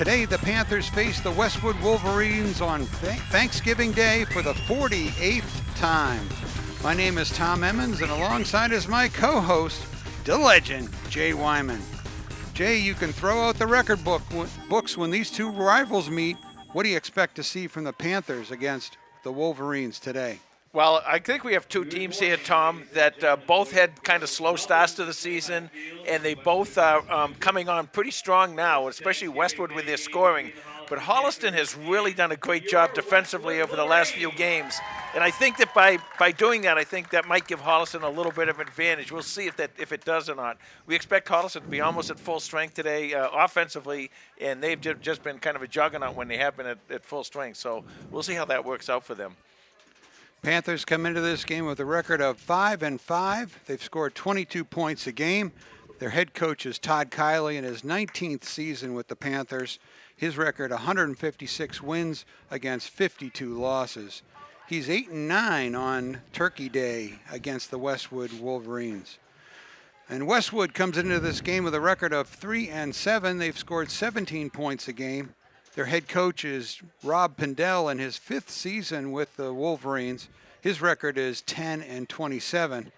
Today, the Panthers face the Westwood Wolverines on Thanksgiving Day for the 48th time. My name is Tom Emmons, and alongside is my co-host, the legend, Jay Wyman. Jay, you can throw out the record books when these two rivals meet. What do you expect to see from the Panthers against the Wolverines today? Well, I think we have two teams here, Tom, that both had kind of slow starts to the season, and they both are coming on pretty strong now, especially Westwood with their scoring. But Holliston has really done a great job defensively over the last few games. And I think that by doing that, I think that might give Holliston a little bit of advantage. We'll see if it does or not. We expect Holliston to be almost at full strength today offensively, and they've just been kind of a juggernaut when they have been at full strength. So we'll see how that works out for them. Panthers come into this game with a record of 5-5. They've scored 22 points a game. Their head coach is Todd Kiley in his 19th season with the Panthers. His record, 156 wins against 52 losses. He's 8-9 on Turkey Day against the Westwood Wolverines. And Westwood comes into this game with a record of 3-7. They've scored 17 points a game. Their head coach is Rob Pindell in his 5th season with the Wolverines. His record is 10-27,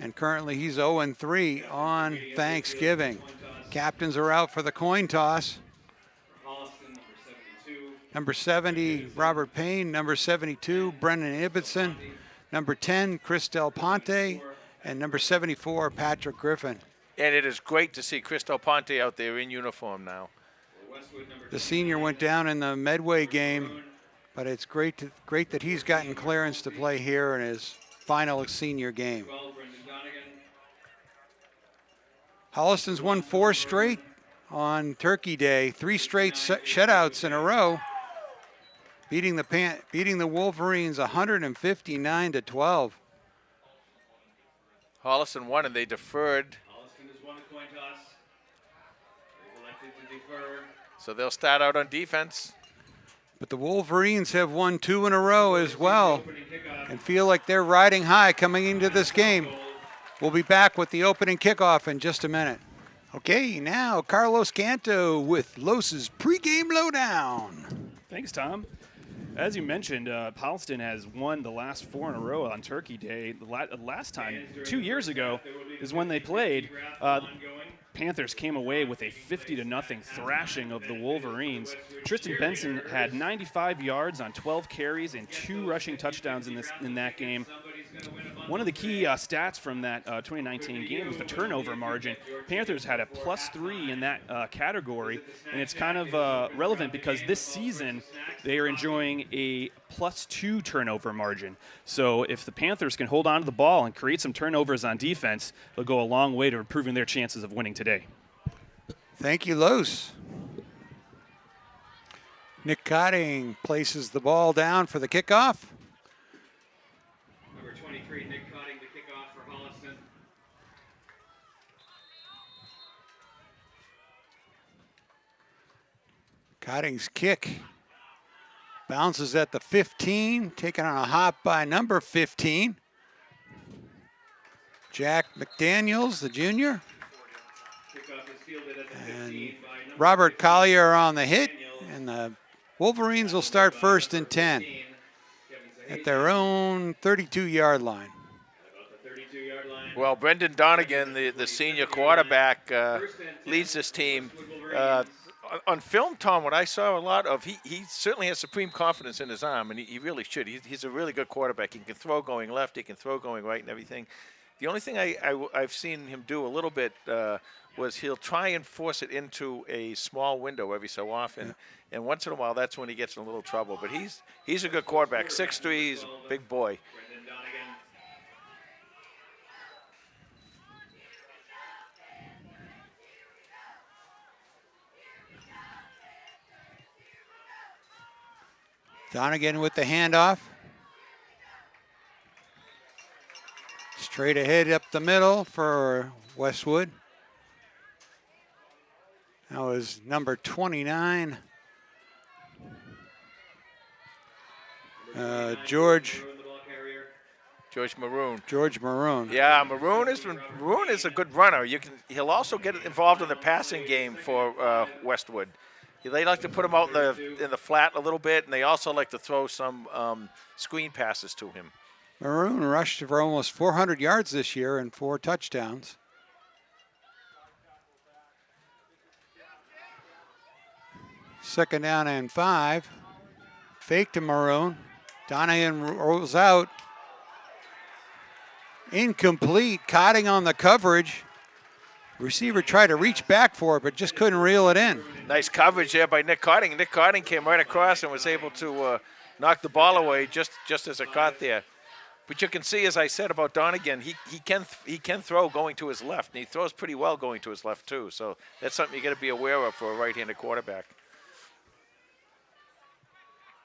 and currently he's 0-3 on Thanksgiving. Captains are out for the coin toss. Number 70, Robert Payne. Number 72, Brendan Ibbotson. Number 10, Chris Del Ponte. And number 74, Patrick Griffin. And it is great to see Chris Del Ponte out there in uniform now. The senior went down in the Medway game, but it's great that he's gotten clearance to play here in his final senior game. Holliston's won 4 straight on Turkey Day, 3 straight shutouts in a row, beating the Wolverines 159-12. Holliston won, and they deferred. Holliston has won a coin toss. They've elected to defer. So they'll start out on defense. But the Wolverines have won 2 in a row as well and feel like they're riding high coming into this game. We'll be back with the opening kickoff in just a minute. Okay, now Carlos Canto with Los's pregame lowdown. Thanks, Tom. As you mentioned, Holliston has won the last 4 in a row on Turkey Day. The last time, 2 years ago, is when they played. Panthers came away with a 50-0 thrashing of the Wolverines. Tristan Benson had 95 yards on 12 carries and 2 rushing touchdowns in that game. One of the key stats from that 2019 game was the turnover margin. Panthers had a +3 in that category, and it's kind of relevant because this season they are enjoying a +2 turnover margin. So if the Panthers can hold on to the ball and create some turnovers on defense, they'll go a long way to improving their chances of winning today. Thank you, Los. Nick Cotting places the ball down for the kickoff. Number 23, Nick Cotting, the kickoff for Holliston. Cotting's kick bounces at the 15, taken on a hop by number 15. Jack McDaniels, the junior. And Robert Collier on the hit, and the Wolverines will start first and 10 at their own 32-yard line. Well, Brendan Donegan, the senior quarterback, leads this team. On film, Tom, what I saw a lot of, he certainly has supreme confidence in his arm, and he really should. He's a really good quarterback. He can throw going left, he can throw going right and everything. The only thing I've seen him do a little bit was he'll try and force it into a small window every so often, yeah. And once in a while, that's when he gets in a little trouble. But he's a good quarterback. 6'3", he's a big boy. Donegan with the handoff. Straight ahead up the middle for Westwood. That was number 29. George Maroon. George Maroon. Yeah, Maroon is a good runner. He'll also get involved in the passing game for Westwood. They like to put him out in the flat a little bit, and they also like to throw some screen passes to him. Maroon rushed for almost 400 yards this year and 4 touchdowns. Second down and 5. Fake to Maroon. Donahan rolls out. Incomplete. Cotting on the coverage. Receiver tried to reach back for it, but just couldn't reel it in. Nice coverage there by Nick Cotting. Nick Cotting came right across and was able to knock the ball away just as it got there. But you can see, as I said about Donegan, he can throw going to his left, and he throws pretty well going to his left too. So that's something you got to be aware of for a right-handed quarterback.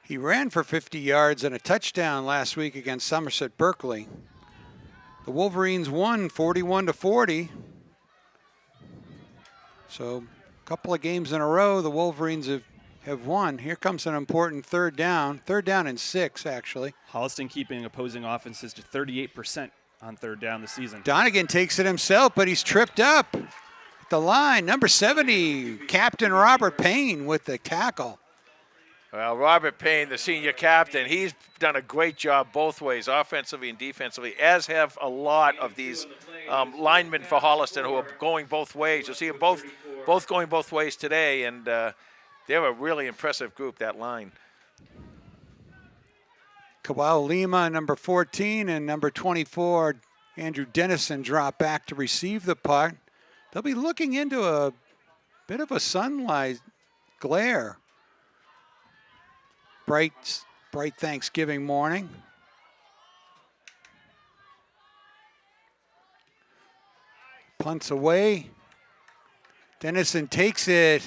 He ran for 50 yards and a touchdown last week against Somerset Berkeley. The Wolverines won 41-40. So a couple of games in a row, the Wolverines have won. Here comes an important third down and 6, actually. Holliston keeping opposing offenses to 38% on third down this season. Donegan takes it himself, but he's tripped up at the line. Number 70, Captain Robert Payne with the tackle. Well, Robert Payne, the senior captain, he's done a great job both ways, offensively and defensively, as have a lot of these linemen for Holliston who are going both ways. You'll see them both going both ways today, and they're a really impressive group, that line. Kawau Lima, number 14, and number 24, Andrew Dennison, drop back to receive the punt. They'll be looking into a bit of a sunlight glare. Bright Thanksgiving morning. Punts away. Dennison takes it,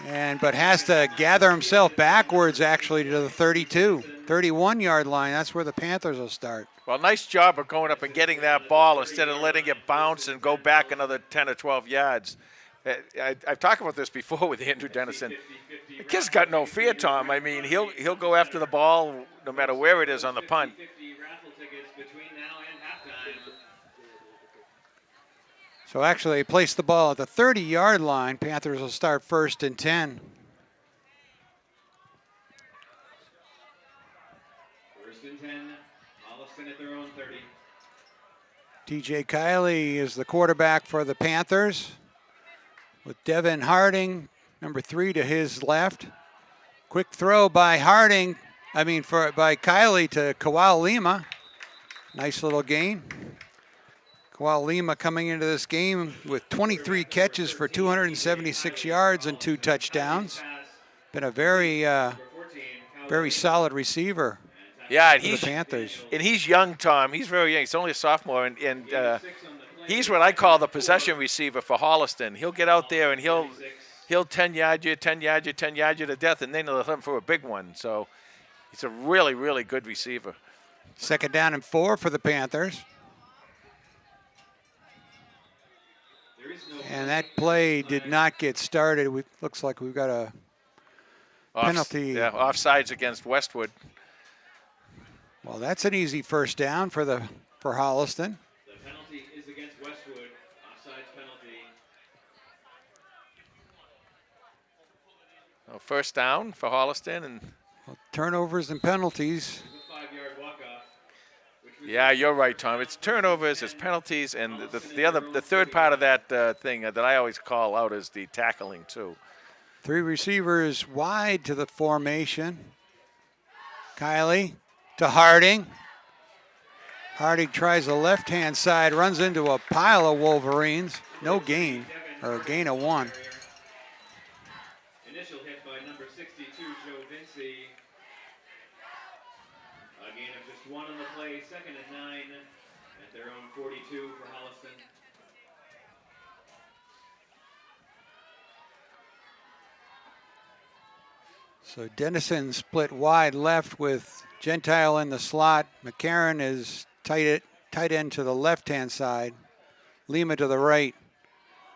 but has to gather himself backwards actually to the 31-yard line. That's where the Panthers will start. Well, nice job of going up and getting that ball instead of letting it bounce and go back another 10 or 12 yards. I've talked about this before with Andrew Dennison. The kid's got no fear, Tom. I mean, he'll go after the ball no matter where it is on the punt. So actually, they place the ball at the 30-yard line. Panthers will start 1st and 10. 1st and 10, Holliston at their own 30. TJ Kiley is the quarterback for the Panthers, with Devin Harding, number 3, to his left. Quick throw by by Kiley to Kawau Lima. Nice little gain. Kawau Lima coming into this game with 23 catches for 276 yards and 2 touchdowns. Been a very solid receiver. Yeah, and for the Panthers. And he's young, Tom. He's very young. He's only a sophomore, and he's what I call the possession receiver for Holliston. He'll get out there and he'll 10-yard you to death, and then he'll hit him for a big one. So he's a really, really good receiver. 2nd down and 4 for the Panthers. And that play did not get started. Looks like we've got a penalty. Offsides against Westwood. Well, that's an easy first down for Holliston. The penalty is against Westwood. Offsides penalty. Well, first down for Holliston, and turnovers and penalties. A 5-yard walk-off. Yeah, you're right, Tom. It's turnovers, it's penalties, and the third part of that thing that I always call out is the tackling too. 3 receivers wide to the formation. Kiley to Harding. Harding tries the left-hand side, runs into a pile of Wolverines. No gain, or a gain of 1. Initial hit by number 62, Joe Vinci. A gain of just 1 on the play, 2nd and 9 at their own 42 for Holliston. So Dennison split wide left with Gentile in the slot. McCarron is tight end to the left-hand side. Lima to the right.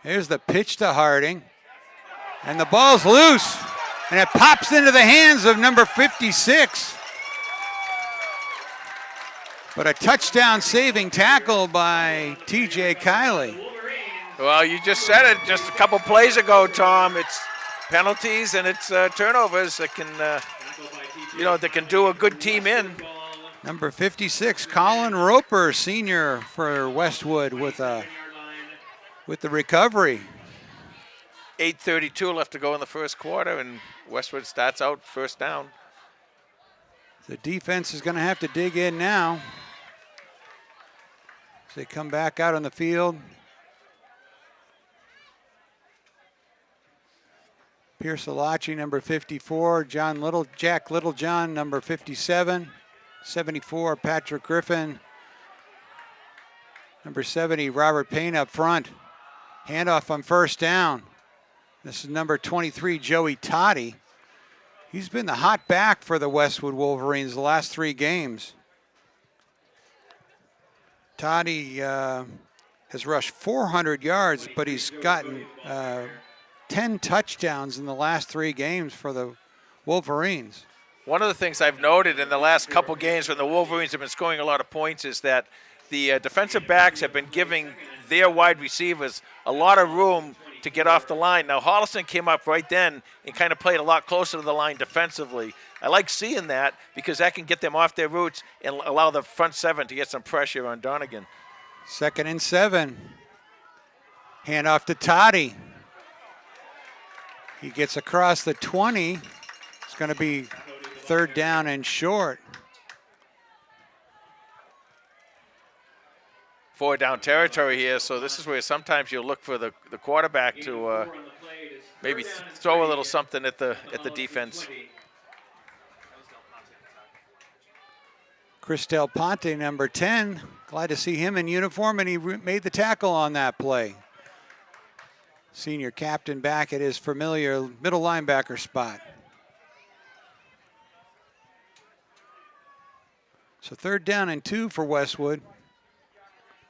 Here's the pitch to Harding. And the ball's loose. And it pops into the hands of number 56. But a touchdown-saving tackle by TJ Kiley. Well, you just said it just a couple plays ago, Tom. penalties and it's turnovers that can, that can do a good team in. Number 56, Colin Roper, senior for Westwood with the recovery. 8:32 left to go in the first quarter, and Westwood starts out first down. The defense is going to have to dig in now as they come back out on the field. Pierce Alachi, number 54. Jack Littlejohn, number 57. 74, Patrick Griffin. Number 70, Robert Payne up front. Handoff on first down. This is number 23, Joey Toddy. He's been the hot back for the Westwood Wolverines the last 3 games. Toddy has rushed 400 yards, but he's gotten 10 touchdowns in the last 3 games for the Wolverines. One of the things I've noted in the last couple games when the Wolverines have been scoring a lot of points is that the defensive backs have been giving their wide receivers a lot of room to get off the line. Now, Holliston came up right then and kind of played a lot closer to the line defensively. I like seeing that because that can get them off their routes and allow the front 7 to get some pressure on Donegan. 2nd and 7. Handoff to Toddy. He gets across the 20. It's going to be 3rd down and short. 4 down territory here, so this is where sometimes you'll look for the quarterback to maybe throw a little something at the defense. Chris Del Ponte, number 10. Glad to see him in uniform, and he made the tackle on that play. Senior captain back at his familiar middle linebacker spot. So 3rd down and 2 for Westwood.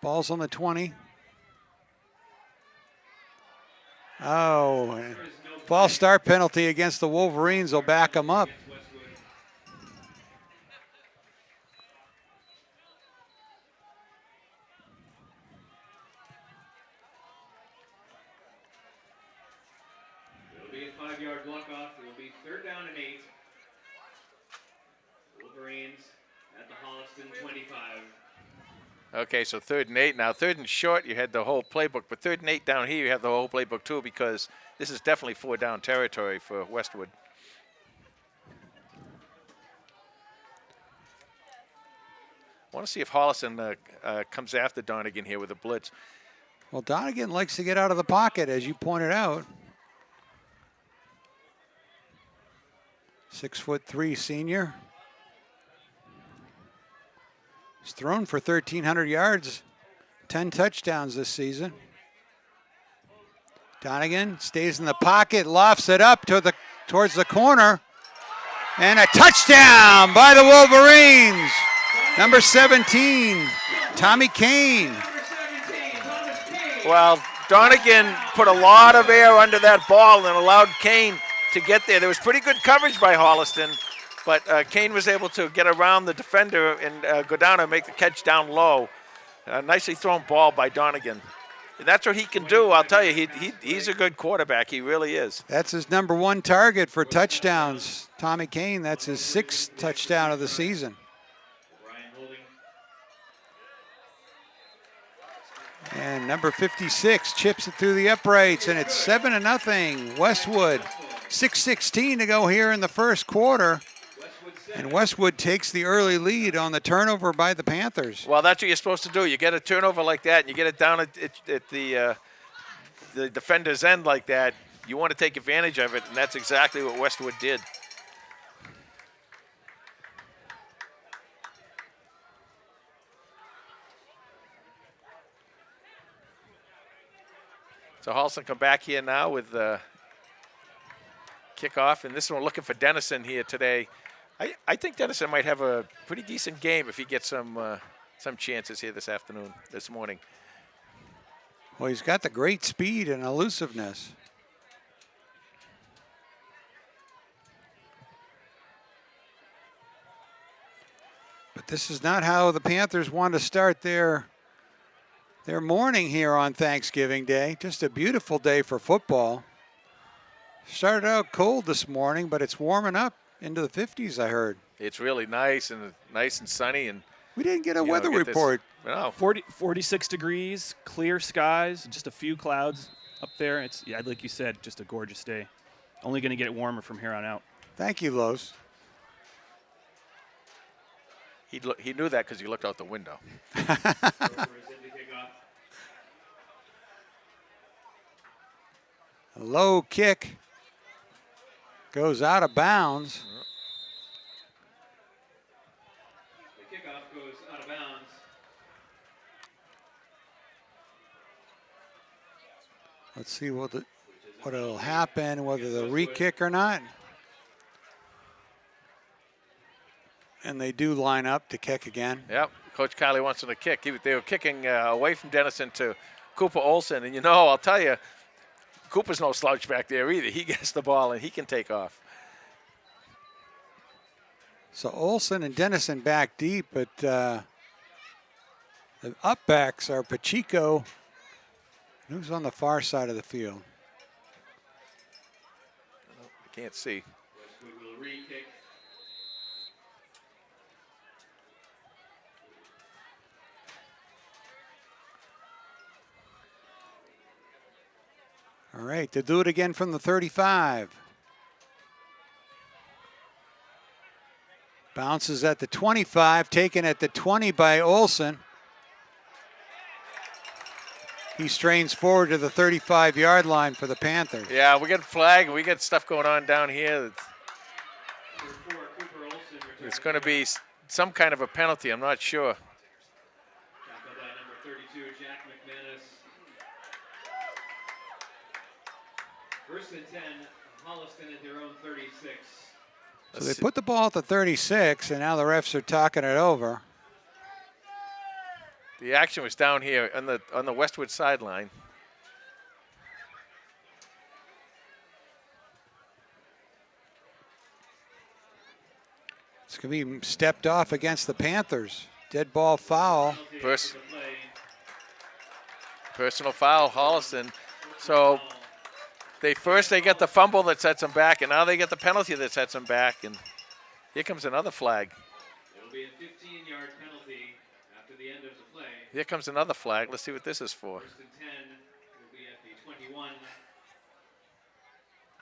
Ball's on the 20. Oh, false start penalty against the Wolverines will back them up. It'll be a 5-yard block off. It will be 3rd down and 8. Wolverines at the Holliston 25. Okay, so 3rd and 8 now. 3rd and short, you had the whole playbook, but 3rd and 8 down here, you have the whole playbook too, because this is definitely 4 down territory for Westwood. I want to see if Holliston comes after Donegan here with a blitz. Well, Donegan likes to get out of the pocket, as you pointed out. 6'3" senior. He's thrown for 1,300 yards, 10 touchdowns this season. Donegan stays in the pocket, lofts it up towards the corner, and a touchdown by the Wolverines. Number 17, Tommy Kane. Well, Donegan put a lot of air under that ball and allowed Kane to get there. There was pretty good coverage by Holliston, but Kane was able to get around the defender and go down and make the catch down low. Nicely thrown ball by Donegan. And that's what he can do. I'll tell you, he's a good quarterback. He really is. That's his number 1 target for touchdowns. Tommy Kane, that's his 6th touchdown of the season. And number 56 chips it through the uprights, and it's 7-0. Westwood, 6:16 to go here in the first quarter. And Westwood takes the early lead on the turnover by the Panthers. Well, that's what you're supposed to do. You get a turnover like that, and you get it down at the defender's end like that. You want to take advantage of it, and that's exactly what Westwood did. So Holliston come back here now with the kickoff, and this one looking for Dennison here today. I think Dennison might have a pretty decent game if he gets some chances here this morning. Well, he's got the great speed and elusiveness. But this is not how the Panthers want to start their morning here on Thanksgiving Day. Just a beautiful day for football. Started out cold this morning, but it's warming up into the 50s, I heard. It's really nice and sunny, and We didn't get a you know, weather get this- report. No, 46 degrees, clear skies, just a few clouds up there. It's, yeah, like you said, just a gorgeous day. Only going to get warmer from here on out. Thank you, Los. he knew that because he looked out the window. A low kick goes out of bounds. The kickoff goes out of bounds. Let's see what'll happen, whether they'll re-kick or not. And they do line up to kick again. Yep, Coach Kiley wants him to kick. They were kicking away from Dennison to Cooper Olson, and I'll tell you, Cooper's no slouch back there either. He gets the ball and he can take off. So Olson and Dennison back deep, but the upbacks are Pacheco. Who's on the far side of the field? I can't see. Westwood will re-kick. All right, to do it again from the 35. Bounces at the 25, taken at the 20 by Olson. He strains forward to the 35-yard line for the Panthers. Yeah, we got flag. We got stuff going on down here. It's going to be some kind of a penalty. I'm not sure. Tackled by number 32, Jack McManus. First and 10, Holliston at their own 36. So they put the ball at the 36, and now the refs are talking it over. The action was down here on the Westwood sideline. It's going to be stepped off against the Panthers. Dead ball foul. Personal foul, Holliston. So they get the fumble that sets them back, and now they get the penalty that sets them back. And here comes another flag. There will be a 15-yard penalty after the end of the play. Here comes another flag. Let's see what this is for. First and 10 will be at the 21.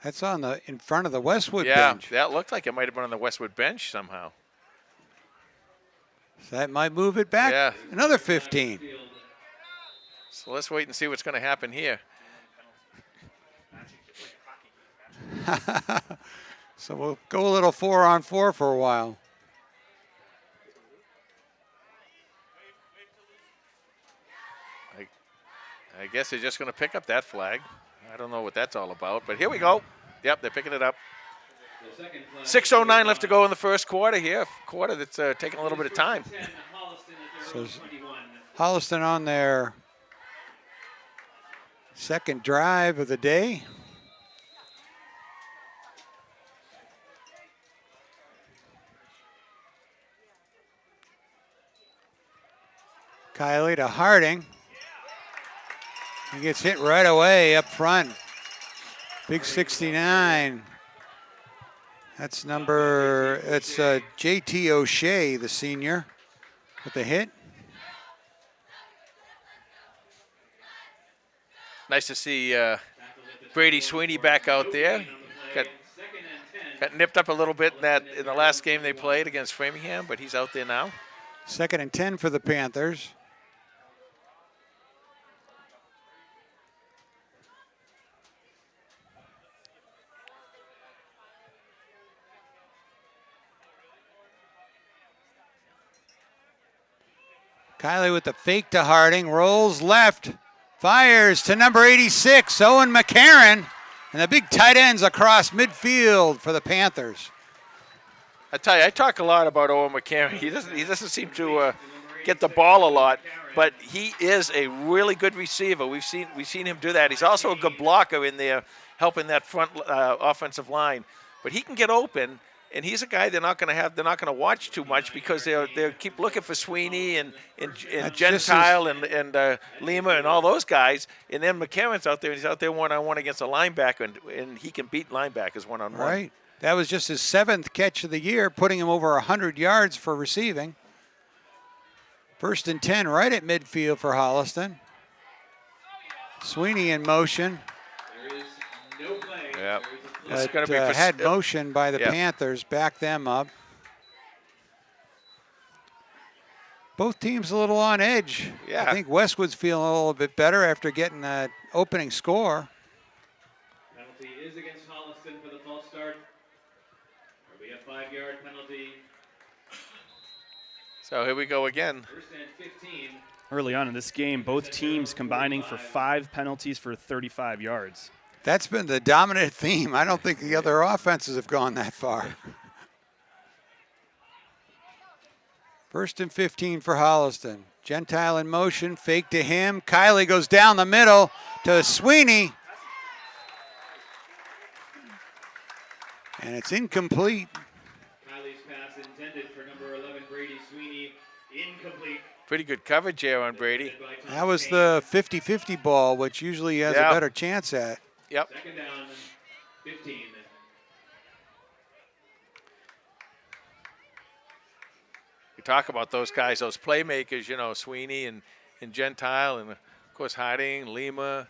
That's in front of the Westwood Yeah, bench. that looked like it might have been on the Westwood bench somehow. So that might move it back. Yeah. Another 15. So let's wait and see what's going to happen here. So we'll go a little 4-on-4 for a while. I guess they're just going to pick up that flag. I don't know what that's all about, but here we go. Yep, they're picking it up. 6:09 left to go in the first quarter here. Quarter that's taking a little bit of time. So Holliston on their second drive of the day. Kiley to Harding. He gets hit right away up front. Big 69. That's JT O'Shea, the senior, with the hit. Nice to see Brady Sweeney back out there. Got nipped up a little bit in the last game they played against Framingham, but he's out there now. 2nd and 10 for the Panthers. Kiley with the fake to Harding, rolls left, fires to number 86, Owen McCarron, and the big tight ends across midfield for the Panthers. I tell you, I talk a lot about Owen McCarron. He doesn't seem to get the ball a lot, but he is a really good receiver. We've seen him do that. He's also a good blocker in there, helping that front offensive line. But he can get open, and he's a guy they're not going to watch too much because they'll keep looking for Sweeney and Gentile and Lima and all those guys, and then McCarron's out there and he's out there one-on-one against a linebacker, and he can beat linebackers one-on-one. Right. That was just his 7th catch of the year, putting him over 100 yards for receiving. 1st and 10 right at midfield for Holliston. Sweeney in motion. There is no play. Yep. But had motion by the Panthers, back them up. Both teams a little on edge. Yeah. I think Westwood's feeling a little bit better after getting that opening score. Penalty is against Holliston for the false start. There'll be a 5-yard penalty. So here we go again. 1st and 15. Early on in this game, both teams combining for 5 penalties for 35 yards. That's been the dominant theme. I don't think the other offenses have gone that far. 1st and 15 for Holliston. Gentile in motion, fake to him. Kiley goes down the middle to Sweeney. And it's incomplete. Kiley's pass intended for number 11, Brady Sweeney, incomplete. Pretty good coverage here on Brady. That was the 50-50 ball, which usually he has a better chance at. Yep. 2nd down, 15. We talk about those guys, those playmakers, Sweeney and Gentile, and of course Harding, Lima,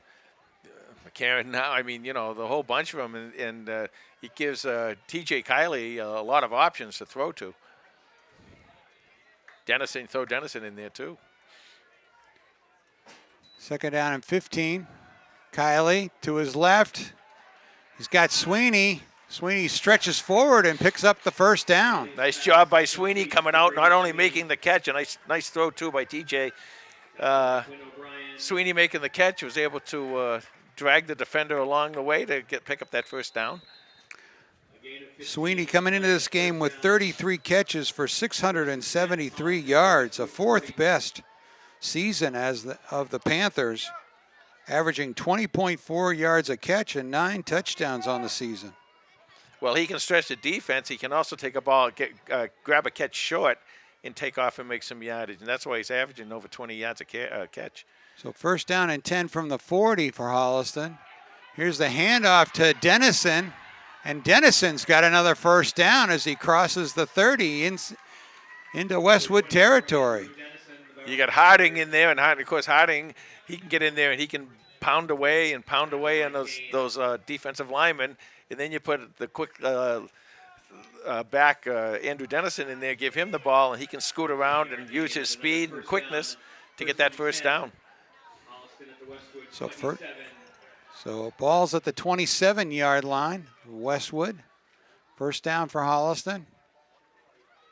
McCarron now. I mean, the whole bunch of them, and he gives T.J. Kiley a lot of options to throw to. Throw Dennison in there too. 2nd down and 15. Kiley to his left. He's got Sweeney. Sweeney stretches forward and picks up the 1st down. Nice job by Sweeney coming out, not only making the catch, a nice throw too by TJ. Sweeney making the catch, was able to drag the defender along the way to pick up that 1st down. Sweeney coming into this game with 33 catches for 673 yards, a 4th best season of the Panthers, averaging 20.4 yards a catch and 9 touchdowns on the season. Well, he can stretch the defense. He can also take a ball, grab a catch short, and take off and make some yardage. And that's why he's averaging over 20 yards a catch. So 1st down and 10 from the 40 for Holliston. Here's the handoff to Dennison. And Dennison's got another 1st down as he crosses the 30 into Westwood territory. You got Harding in there, and of course Harding, he can get in there and he can pound away on those defensive linemen. And then you put the quick back Andrew Dennison in there, give him the ball, and he can scoot around and use his speed and quickness to get that 1st down. So ball's at the 27-yard line, Westwood. 1st down for Holliston.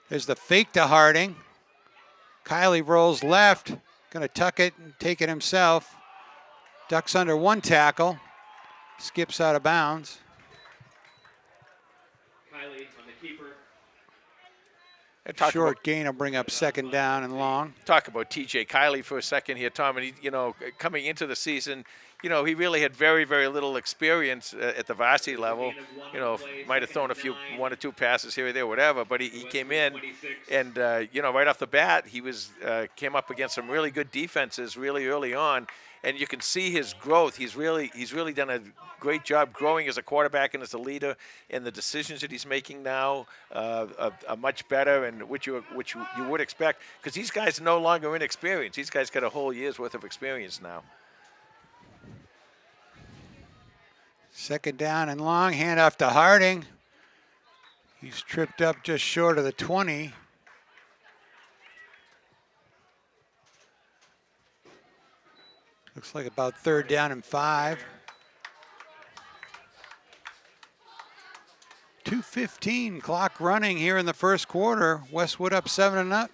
There's the fake to Harding. Kiley rolls left, going to tuck it and take it himself. Ducks under 1 tackle, skips out of bounds. Kiley on the keeper. Short gain will bring up 2nd down and long. Talk about T.J. Kiley for a second here, Tom. And he, coming into the season, he really had very, very little experience at the varsity level. Might have thrown 1 or 2 passes here or there, whatever. But he came in, and right off the bat, he came up against some really good defenses really early on. And you can see his growth. He's really done a great job growing as a quarterback and as a leader. And the decisions that he's making now are much better, and which you would expect, because these guys are no longer inexperienced. These guys got a whole year's worth of experience now. 2nd down and long, handoff to Harding. He's tripped up just short of the 20. Looks like about 3rd down and 5. 2:15 clock running here in the 1st quarter. Westwood up 7-0. A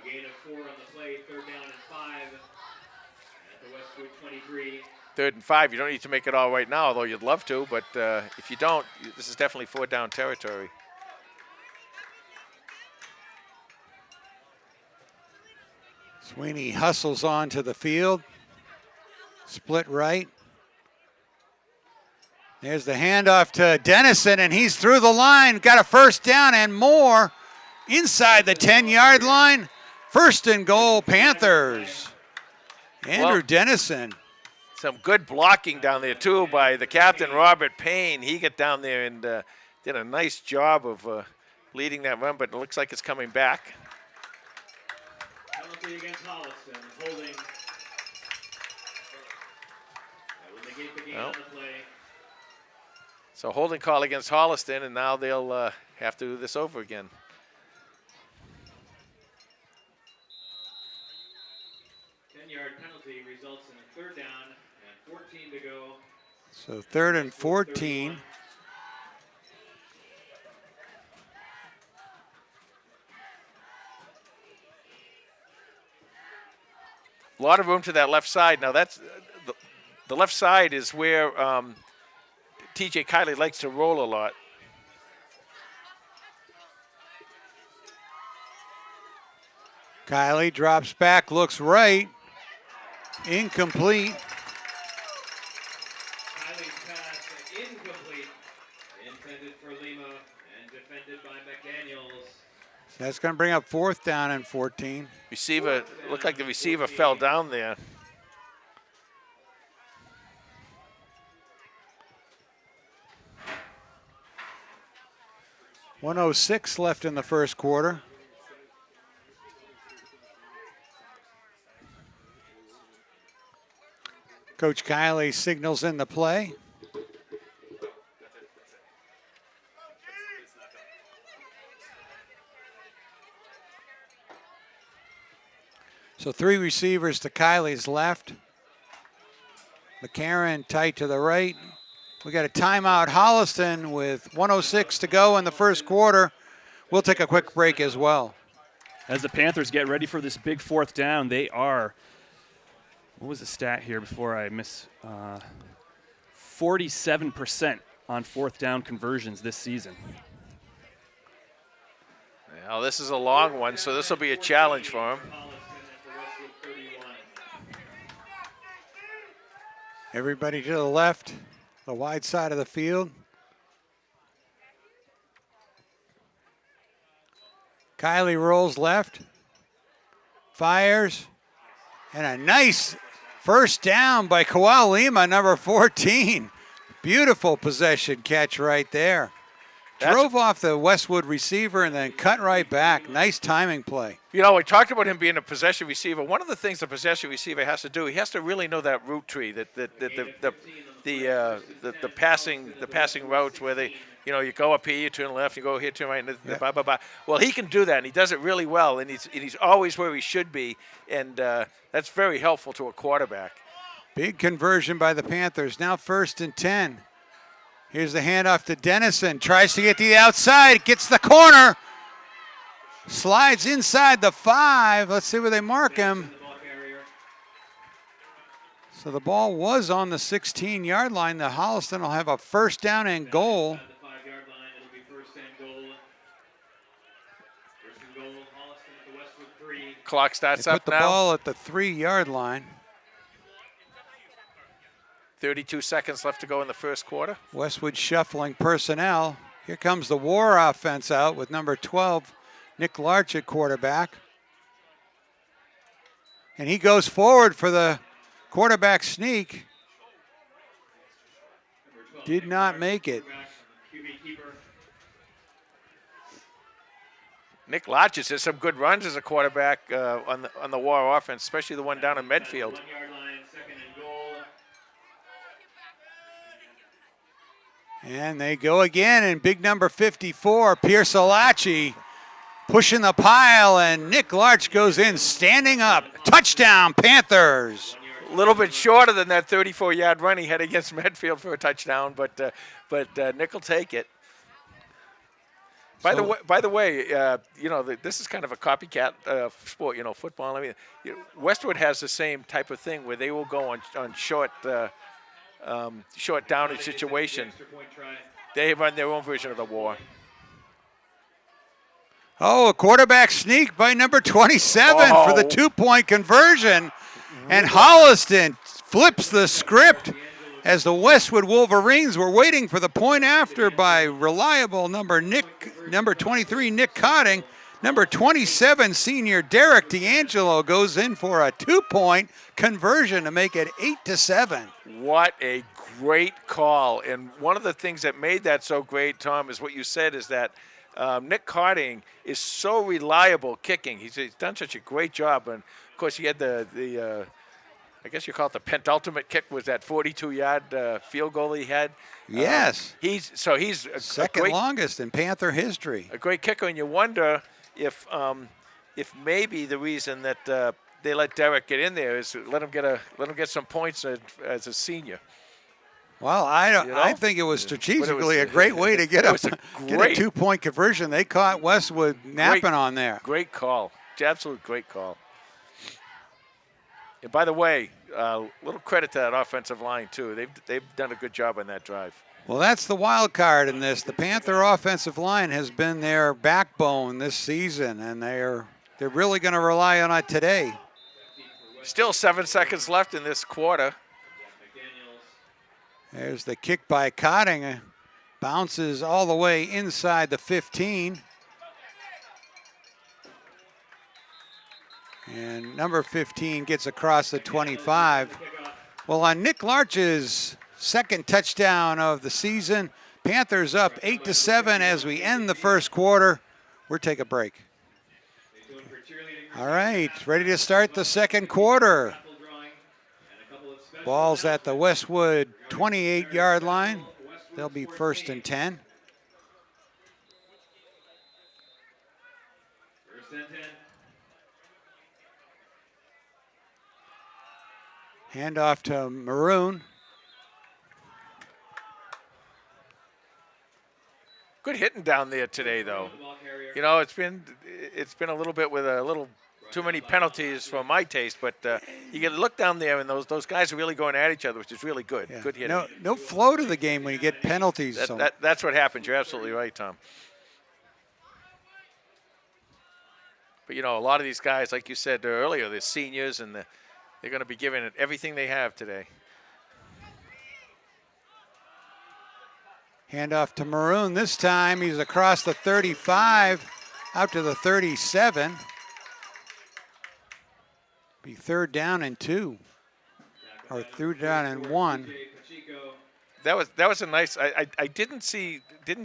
gain of 4 on the play, 3rd down and 5 at the Westwood 23. 3rd and 5. You don't need to make it all right now, although you'd love to. But if you don't, this is definitely 4th down territory. Sweeney hustles onto the field. Split right. There's the handoff to Dennison, and he's through the line. Got a first down and more inside the 10-yard line. First and goal, Panthers. Andrew Dennison. Some good blocking down there, too, by the captain, Robert Payne. He got down there and did a nice job of leading that run, but it looks like it's coming back. Penalty against Holliston, holding. That will negate the game on the play. So holding call against Holliston, and now they'll have to do this over again. Yard penalty results in a third down and 14 to go. So 3rd and 14. A lot of room to that left side. Now that's the left side is where TJ Kiley likes to roll a lot. Kiley drops back, looks right. Incomplete. Kiley's pass incomplete. Intended for Lima and defended by McDaniels. That's going to bring up 4th down and 14. Receiver, looked like the receiver fell down there. .106 left in the first quarter. Coach Kiley signals in the play. So 3 receivers to Kiley's left. McCarron tight to the right. We got a timeout, Holliston, with 1:06 to go in the first quarter. We'll take a quick break as well. As the Panthers get ready for this big 4th down, they are, what was the stat here before I miss? 47% on 4th down conversions this season. Now this is a long one, so this will be a challenge for him. Everybody to the left, the wide side of the field. Kiley rolls left, fires, and a nice first down by Kawhi Lima, number 14. Beautiful possession catch right there. Drove off the Westwood receiver and then cut right back. Nice timing play. You know, we talked about him being a possession receiver. One of the things a possession receiver has to do, he has to really know that route tree, the passing routes where they, you know, you go up here, you turn left, you go here, turn right, and blah, blah, blah. Well, he can do that, and he does it really well, and he's always where he should be, and that's very helpful to a quarterback. Big conversion by the Panthers. Now 1st and 10. Here's the handoff to Dennison. Tries to get to the outside. Gets the corner. Slides inside the 5. Let's see where they mark him. So the ball was on the 16-yard line. The Holliston will have a first down and goal. Clock starts They up put the now. ball at the 3-yard line. 32 seconds left to go in the first quarter. Westwood shuffling personnel. Here comes the War offense out with number 12, Nick Larch at quarterback. And he goes forward for the quarterback sneak. Did not make it. Nick Larches has some good runs as a quarterback on the War offense, especially the one down in Medfield. And they go again, and big number 54, Pierce Alachi, pushing the pile, and Nick Larch goes in standing up. Touchdown, Panthers. A little bit shorter than that 34-yard run he had against Medfield for a touchdown, but Nick will take it. By the way, you know, this is kind of a copycat sport, you know, football. I mean, Westwood has the same type of thing where they will go on short downage situation. They run their own version of the War. Oh, a quarterback sneak by number 27 for the 2-point conversion. And Holliston flips the script as the Westwood Wolverines were waiting for the point after by reliable number 23, Nick Cotting. Number 27, senior Derek D'Angelo goes in for a 2-point conversion to make it 8-7. What a great call. And one of the things that made that so great, Tom, is what you said, is that Nick Cotting is so reliable kicking. He's done such a great job. And, of course, he had the I guess you call it the penultimate kick, was that 42-yard field goal he had. Yes. He's second longest in Panther history. A great kicker, and you wonder if maybe the reason that they let Derek get in there is let him get some points as a senior. Well, I think it was strategically a great way to get a 2-point conversion. They caught Westwood napping on there. Great call. Absolute great call. And by the way, little credit to that offensive line too. They've done a good job on that drive. Well, that's the wild card in this. The Panther offensive line has been their backbone this season, and they're really going to rely on it today. Still 7 seconds left in this quarter. There's the kick by Cotting. Bounces all the way inside the 15. And number 15 gets across the 25. Well, on Nick Larch's second touchdown of the season, Panthers up 8-7 as we end the first quarter. We'll take a break. All right, ready to start the second quarter. Ball's at the Westwood 28-yard line. They'll be 1st and 10. Handoff to Maroon. Good hitting down there today, though. You know, it's been a little bit with a little too many penalties for my taste, but you get to look down there, and those guys are really going at each other, which is really good. Yeah. Good hitting. No flow to the game when you get penalties. That's what happens. You're absolutely right, Tom. But, you know, a lot of these guys, like you said earlier, they're seniors, and they're going to be giving it everything they have today. Handoff to Maroon. This time he's across the 35, out to the 37. Be 3rd down and 2, or 3rd down and 1. That was a nice. I didn't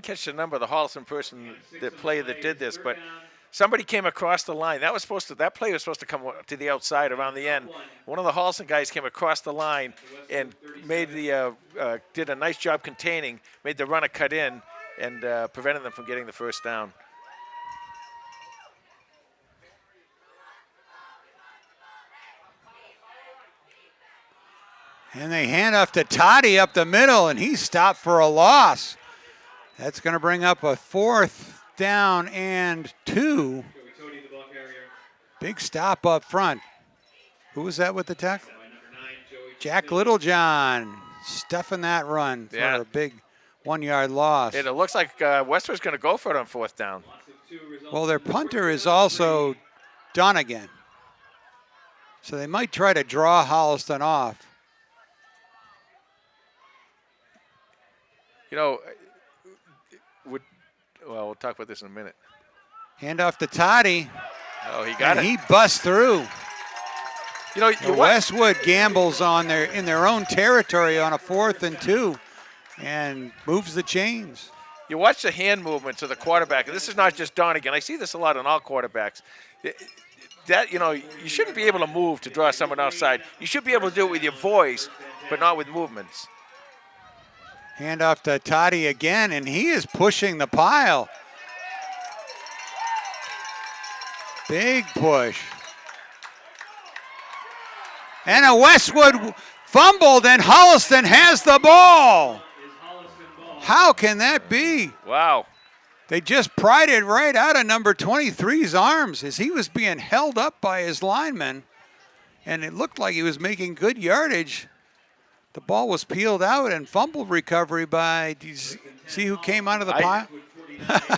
catch the number of the Holliston person that did this, but somebody came across the line. That play was supposed to come to the outside around the end. One of the Holliston guys came across the line and did a nice job containing, made the runner cut in, and prevented them from getting the first down. And they hand off to Toddy up the middle, and he's stopped for a loss. That's going to bring up a 4th down and 2. Big stop up front. Who was that with the tackle? Jack Littlejohn stuffing that run for a big 1-yard loss. And it looks like Westwood's going to go for it on 4th down. Well, their punter is also Donegan. So they might try to draw Holliston off. You know, we'll talk about this in a minute. Handoff to Toddy. Oh, he got it. He busts through. You know, Westwood gambles in their own territory on a 4th and 2 and moves the chains. You watch the hand movements of the quarterback, and this is not just Donegan. I see this a lot in all quarterbacks. You shouldn't be able to move to draw someone outside. You should be able to do it with your voice, but not with movements. Handoff to Toddy again, and he is pushing the pile. Big push. And a Westwood fumbled, and Holliston has the ball. How can that be? Wow. They just pried it right out of number 23's arms as he was being held up by his lineman, and it looked like he was making good yardage. The ball was peeled out, and fumble recovery by, do you see who came out of the pile?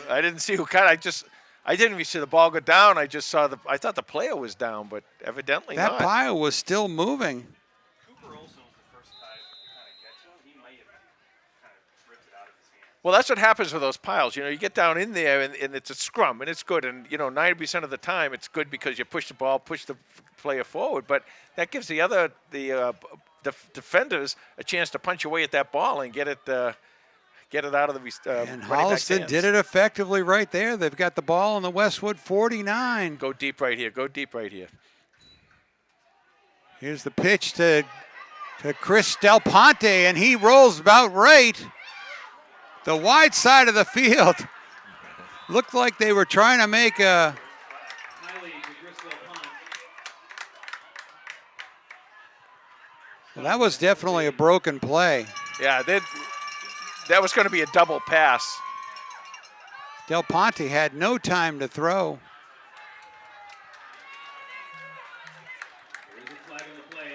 I didn't see who caught it. I didn't even see the ball go down. I just saw I thought the player was down, but evidently that not. pile was still moving. Well, that's what happens with those piles. You get down in there, and it's a scrum, and it's good. And, 90% of the time it's good because you push the ball, push the player forward. But that gives the defenders a chance to punch away at that ball and get it out of the And running back's Holliston hands. did it effectively right there. They've got the ball on the Westwood 49. Go deep right here. Go deep right here. Here's the pitch to Chris Del Ponte, and he rolls about right. The wide side of the field looked like they were trying to make a. Well, that was definitely a broken play. Yeah, that was going to be a double pass. Del Ponte had no time to throw. There is a flag on the play.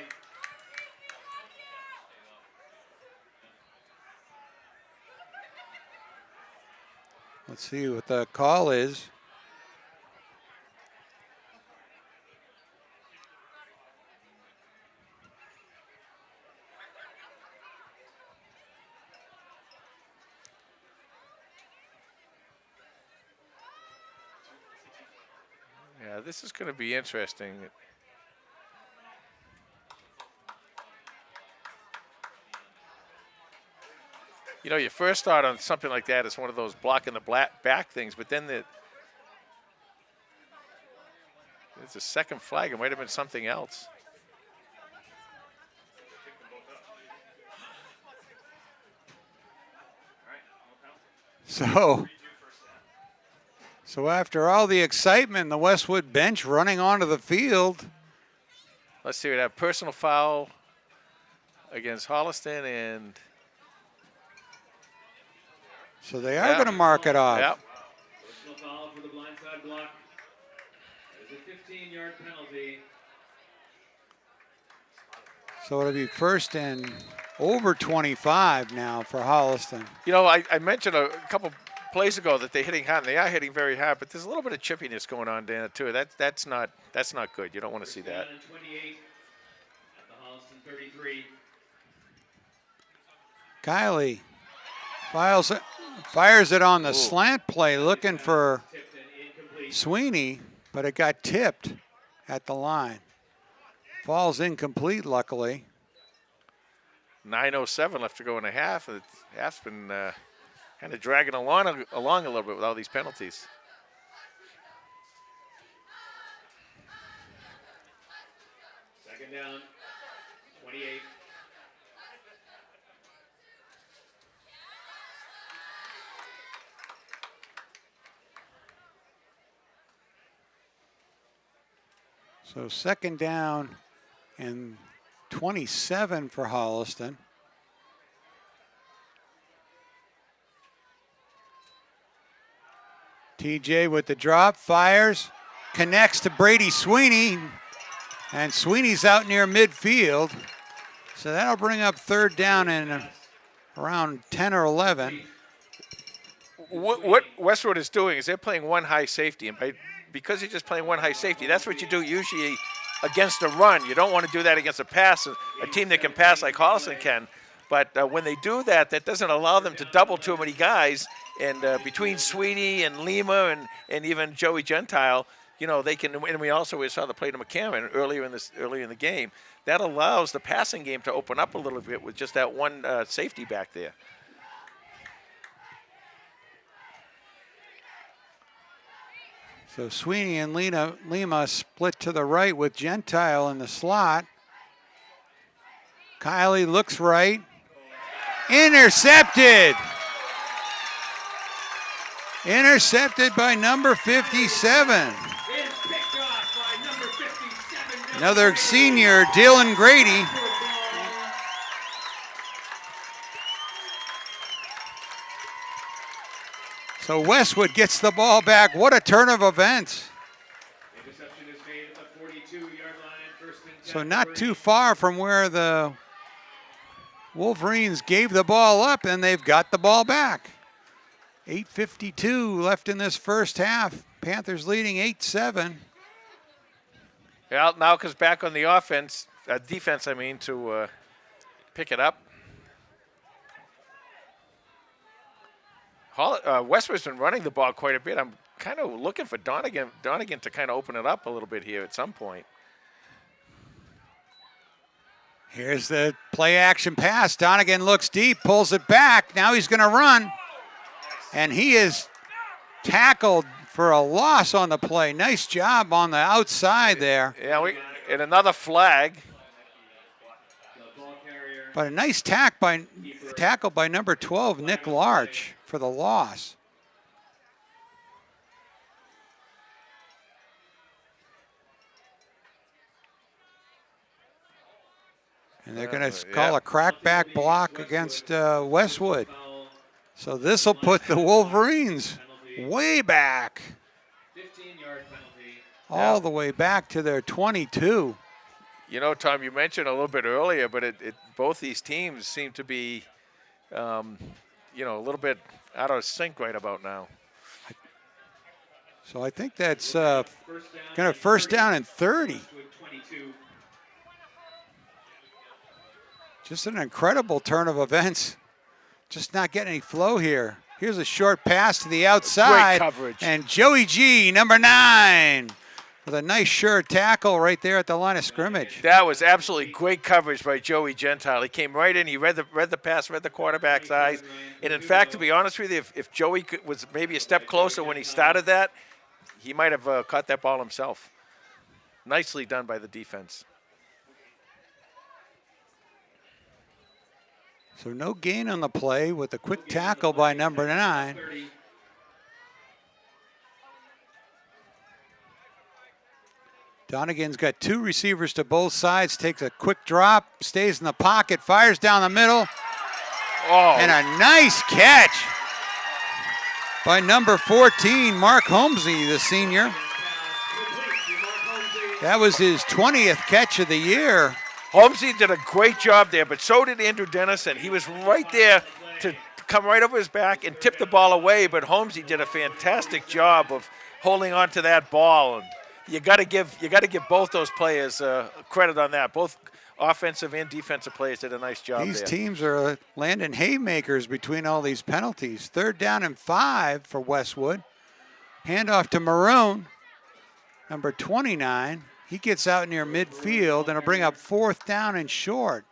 Let's see what the call is. Yeah, this is going to be interesting. Your first thought on something like that is one of those blocking the back things, but then it's a second flag. It might have been something else. So after all the excitement, the Westwood bench running onto the field. Let's see, we have personal foul against Holliston, and So they are going to mark it off. Yep. Personal foul for the blindside block. That is a 15-yard penalty. So it'll be first and over 25 now for Holliston. I mentioned a couple plays ago that they're hitting hard, and they are hitting very hard, but there's a little bit of chippiness going on there too. That's not good. You don't want to see that. 28 at the Holliston 33. Kiley fires it on the slant play, looking for Tipped and incomplete. Sweeney, but it got tipped at the line. Falls incomplete, luckily. 9:07 left to go in a half. The half's been kind of dragging along a little bit with all these penalties. Second down, 28. So second down and 27 for Holliston. TJ with the drop, fires, connects to Brady Sweeney, and Sweeney's out near midfield. So that'll bring up third down and around 10 or 11. What Westwood is doing is they're playing one high safety, and because you're just playing one high safety, that's what you do usually against a run. You don't want to do that against a pass, a team that can pass like Holliston can. But when they do that, that doesn't allow them to double too many guys. And between Sweeney and Lima and even Joey Gentile, they can. And we also saw the play to McCammon earlier in the game. That allows the passing game to open up a little bit with just that one safety back there. So Sweeney and Lima split to the right with Gentile in the slot. Kiley looks right. Intercepted. Intercepted by number 57. Another senior, Dylan Grady. So Westwood gets the ball back. What a turn of events. Interception is made at the 42-yard line. First and 10. So not too far from where the Wolverines gave the ball up, and they've got the ball back. 8:52 left in this first half. Panthers leading 8-7. Well, now comes back on the defense, to pick it up. Westwood's been running the ball quite a bit. I'm kind of looking for Donegan to kind of open it up a little bit here at some point. Here's the play action pass. Donegan looks deep, pulls it back. Now he's going to run. And he is tackled for a loss on the play. Nice job on the outside there. Yeah, and another flag. But a nice tackle by number 12, Nick Larch, for the loss. And they're going to call a crackback block against Westwood. So this will put the Wolverines way back. 15-yard penalty. All the way back to their 22. You know, Tom, you mentioned a little bit earlier, but both these teams seem to be, a little bit out of sync right about now. So I think that's going to first down and 30. Just an incredible turn of events. Just not getting any flow here. Here's a short pass to the outside. Great coverage. And Joey G, number 9, with a nice sure tackle right there at the line of scrimmage. That was absolutely great coverage by Joey Gentile. He came right in. He read the pass, read the quarterback's eyes. And, in fact, to be honest with you, if Joey was maybe a step closer when he started that, he might have caught that ball himself. Nicely done by the defense. So no gain on the play with a quick tackle by number 9. Donegan's got 2 receivers to both sides, takes a quick drop, stays in the pocket, fires down the middle. Oh. And a nice catch by number 14, Mark Holmesy, the senior. That was his 20th catch of the year. Holmesy did a great job there, but so did Andrew Dennison. He was right there to come right over his back and tip the ball away, but Holmesy did a fantastic job of holding on to that ball. And you got to give both those players credit on that. Both offensive and defensive players did a nice job These there. teams are landing haymakers between all these penalties. 3rd down and 5 for Westwood. Handoff to Maroon, number 29. He gets out near midfield and will bring up 4th down and short.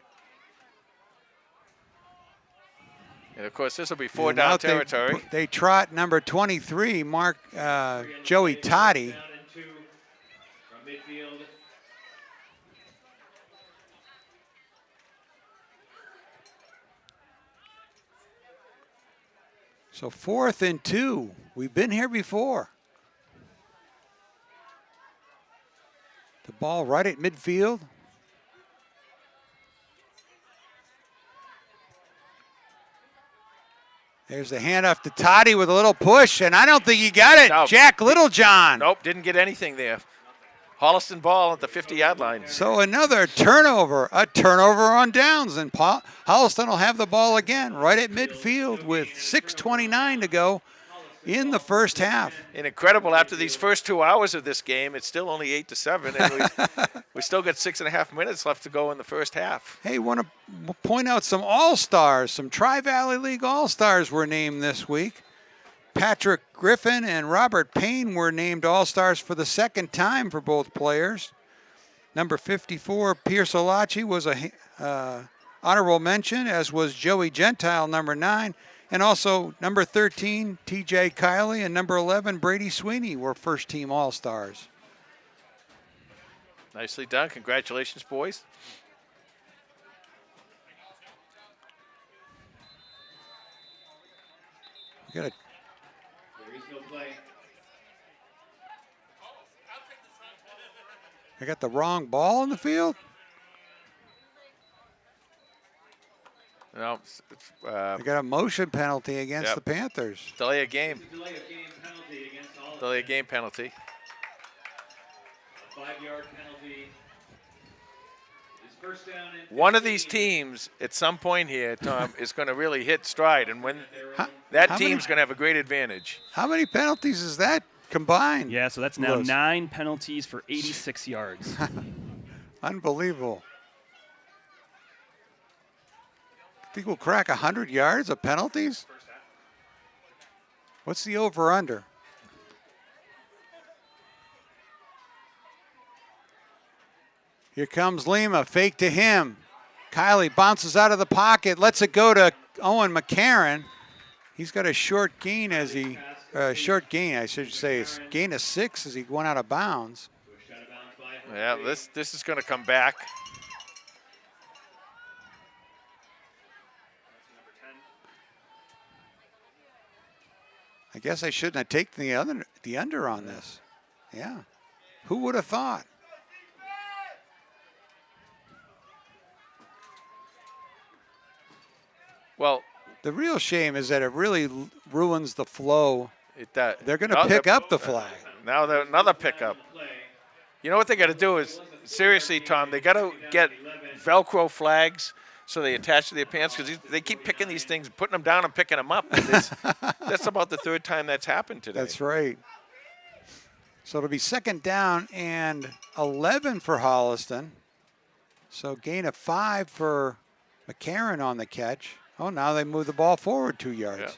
And, of course, this will be 4-down territory. They trot number 23, Joey Toddy. So 4th and 2. We've been here before. The ball right at midfield. There's the handoff to Toddy with a little push, and I don't think he got it. No. Jack Littlejohn. Nope, didn't get anything there. Holliston ball at the 50-yard line. So another turnover, a turnover on downs, and Holliston will have the ball again right at midfield with 6:29 to go in the first half. And incredible, after these first 2 hours of this game, it's still only 8-7, and we still got 6.5 minutes left to go in the first half. Hey, want to point out some All-Stars, some Tri-Valley League All-Stars were named this week. Patrick Griffin and Robert Payne were named All-Stars for the 2nd time for both players. Number 54, Pierce Olachi, was a honorable mention, as was Joey Gentile, number 9. And also number 13, T.J. Kiley, and number 11, Brady Sweeney, were first-team All-Stars. Nicely done. Congratulations, boys. We got There is no play. I got the wrong ball in the field. No, I got a motion penalty against the Panthers. delay a game. Delay of game penalty against all. Delay a game penalty. A 5-yard penalty. Is first down and One of these teams at some point here, Tom, is going to really hit stride, and when How that team's going to have a great advantage. How many penalties is that combined? Yeah, so that's now Gross. 9 penalties for 86 yards. Unbelievable. Think we'll crack 100 yards of penalties? What's the over-under? Here comes Lima, fake to him. Kylie bounces out of the pocket, lets it go to Owen McCarron. He's got a short gain I should say, gain of 6 as he went out of bounds. Yeah, this is going to come back. I guess I shouldn't have taken the under on this. Yeah. Who would have thought? Well, the real shame is that it really ruins the flow. They're going to pick up the flag. Now another pickup. You know what they got to do is, seriously, Tom, they got to get Velcro flags so they attach to their pants, because they keep picking these things, putting them down and picking them up. That's about the 3rd time that's happened today. That's right. So it'll be 2nd down and 11 for Holliston. So gain of 5 for McCarron on the catch. Oh, now they move the ball forward 2 yards. Yeah.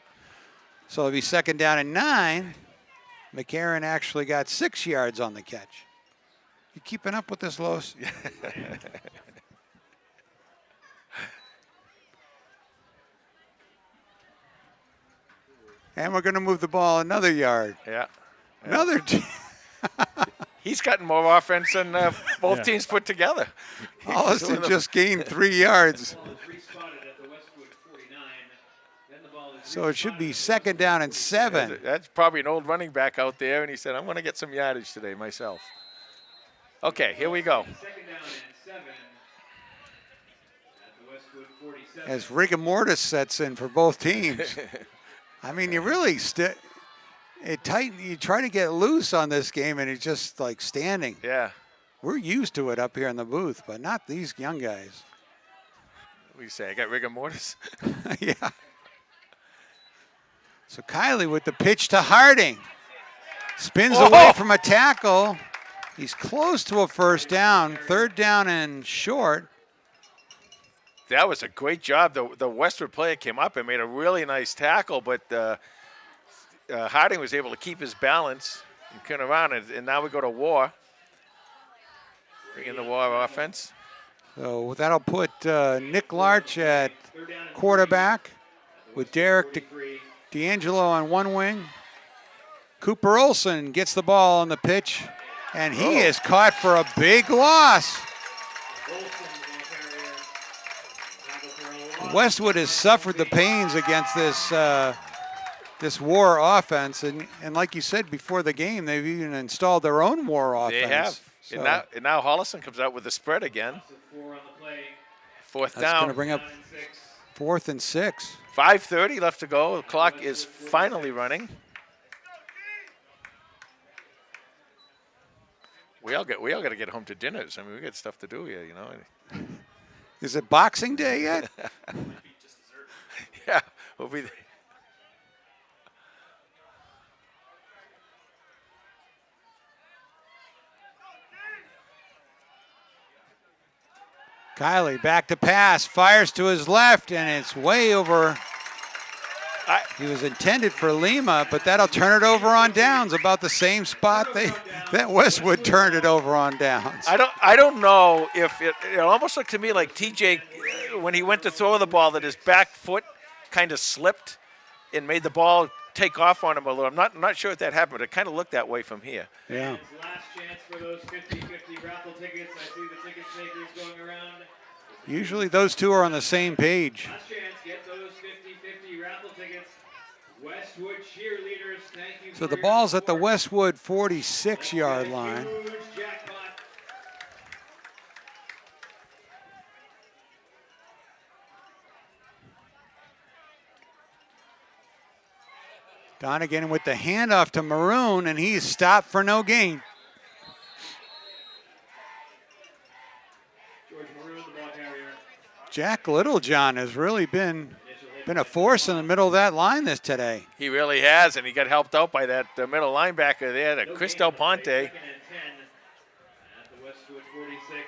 So it'll be 2nd down and 9. McCarron actually got 6 yards on the catch. You keeping up with this, Los? And we're going to move the ball another yard. Yeah. Another. He's gotten more offense than both teams put together. Holliston just gained 3 yards. So it should be 2nd down and 7. That's probably an old running back out there, and he said, I'm going to get some yardage today myself. Okay, here we go. 2nd down and 7 at the Westwood 47. As rigor mortis sets in for both teams. I mean, you really you try to get loose on this game, and it's just like standing. Yeah. We're used to it up here in the booth, but not these young guys. What do you say? I got rigor mortis? Yeah. So Kylie with the pitch to Harding. Spins away from a tackle. He's close to a 1st down. 3rd down and short. That was a great job. The Westwood player came up and made a really nice tackle, but Harding was able to keep his balance and turn around, and now we go to War. Bring in the War offense. So that'll put Nick Larch at quarterback with Derek D'Angelo on one wing. Cooper Olson gets the ball on the pitch, and he is caught for a big loss. Westwood has suffered the pains against this War offense, and like you said before the game, they've even installed their own War offense. They have. So And now Holliston comes out with the spread again. 4th that's down. going to bring up 4th and 6. 5:30 left to go. The clock is finally running. We all got to get home to dinners. I mean, we got stuff to do here, you know. Is it Boxing Day yet? Yeah, we'll be there. Kylie back to pass, fires to his left, and it's way over. He was intended for Lima, but that'll turn it over on downs, about the same spot that Westwood turned it over on downs. I don't know if it almost looked to me like TJ, when he went to throw the ball, that his back foot kind of slipped and made the ball take off on him a little. I'm not sure if that happened, but it kind of looked that way from here. Yeah. Last chance for those 50-50 raffle tickets. I see the ticket takers going around. Usually those two are on the same page. Last chance, get those 50-50 raffle tickets. Westwood cheerleaders, thank you. So the ball's at the Westwood 46-yard line. Huge jackpot. Donegan with the handoff to Maroon, and he's stopped for no gain. George Maroon, the ball carrier. Jack Littlejohn has really been a force in the middle of that line today. He really has, and he got helped out by that middle linebacker there, Chris Del Ponte. 2nd and 10 at the Westwood 46.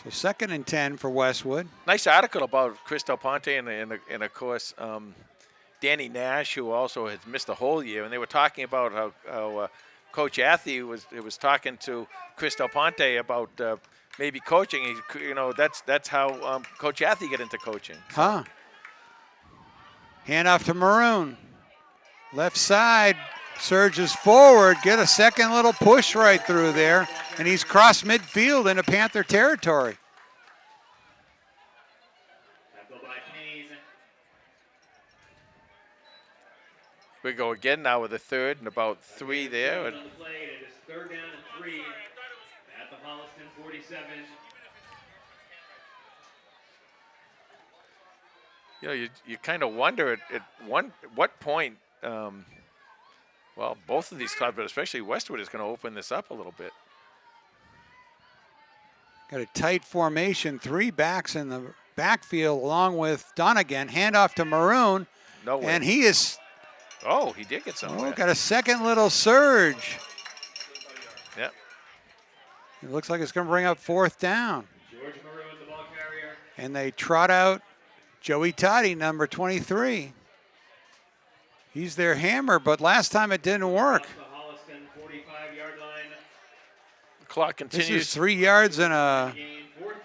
So 2nd and 10 for Westwood. Nice article about Chris Del Ponte, and of course, Danny Nash, who also has missed a whole year, and they were talking about how Coach Athy was talking to Chris Del Ponte about maybe coaching. That's how Coach Athy got into coaching. Huh. Hand off to Maroon. Left side, surges forward, get a second little push right through there, and he's crossed midfield into Panther territory. We go again now with a third and about 3 there. On the play, and it is 3rd down and 3 at the Holliston 47. You kind of wonder at what point, both of these clubs, but especially Westwood, is going to open this up a little bit. Got a tight formation, 3 backs in the backfield along with Donegan. Handoff to Maroon. No way. And he is... Oh, he did get somewhere. got a second little surge. Yep. It looks like it's going to bring up 4th down. George Maroon, the ball carrier. And they trot out Joey Toddy, number 23. He's their hammer, but last time it didn't work. The Holliston 45-yard line. The clock continues. This is 3 yards in a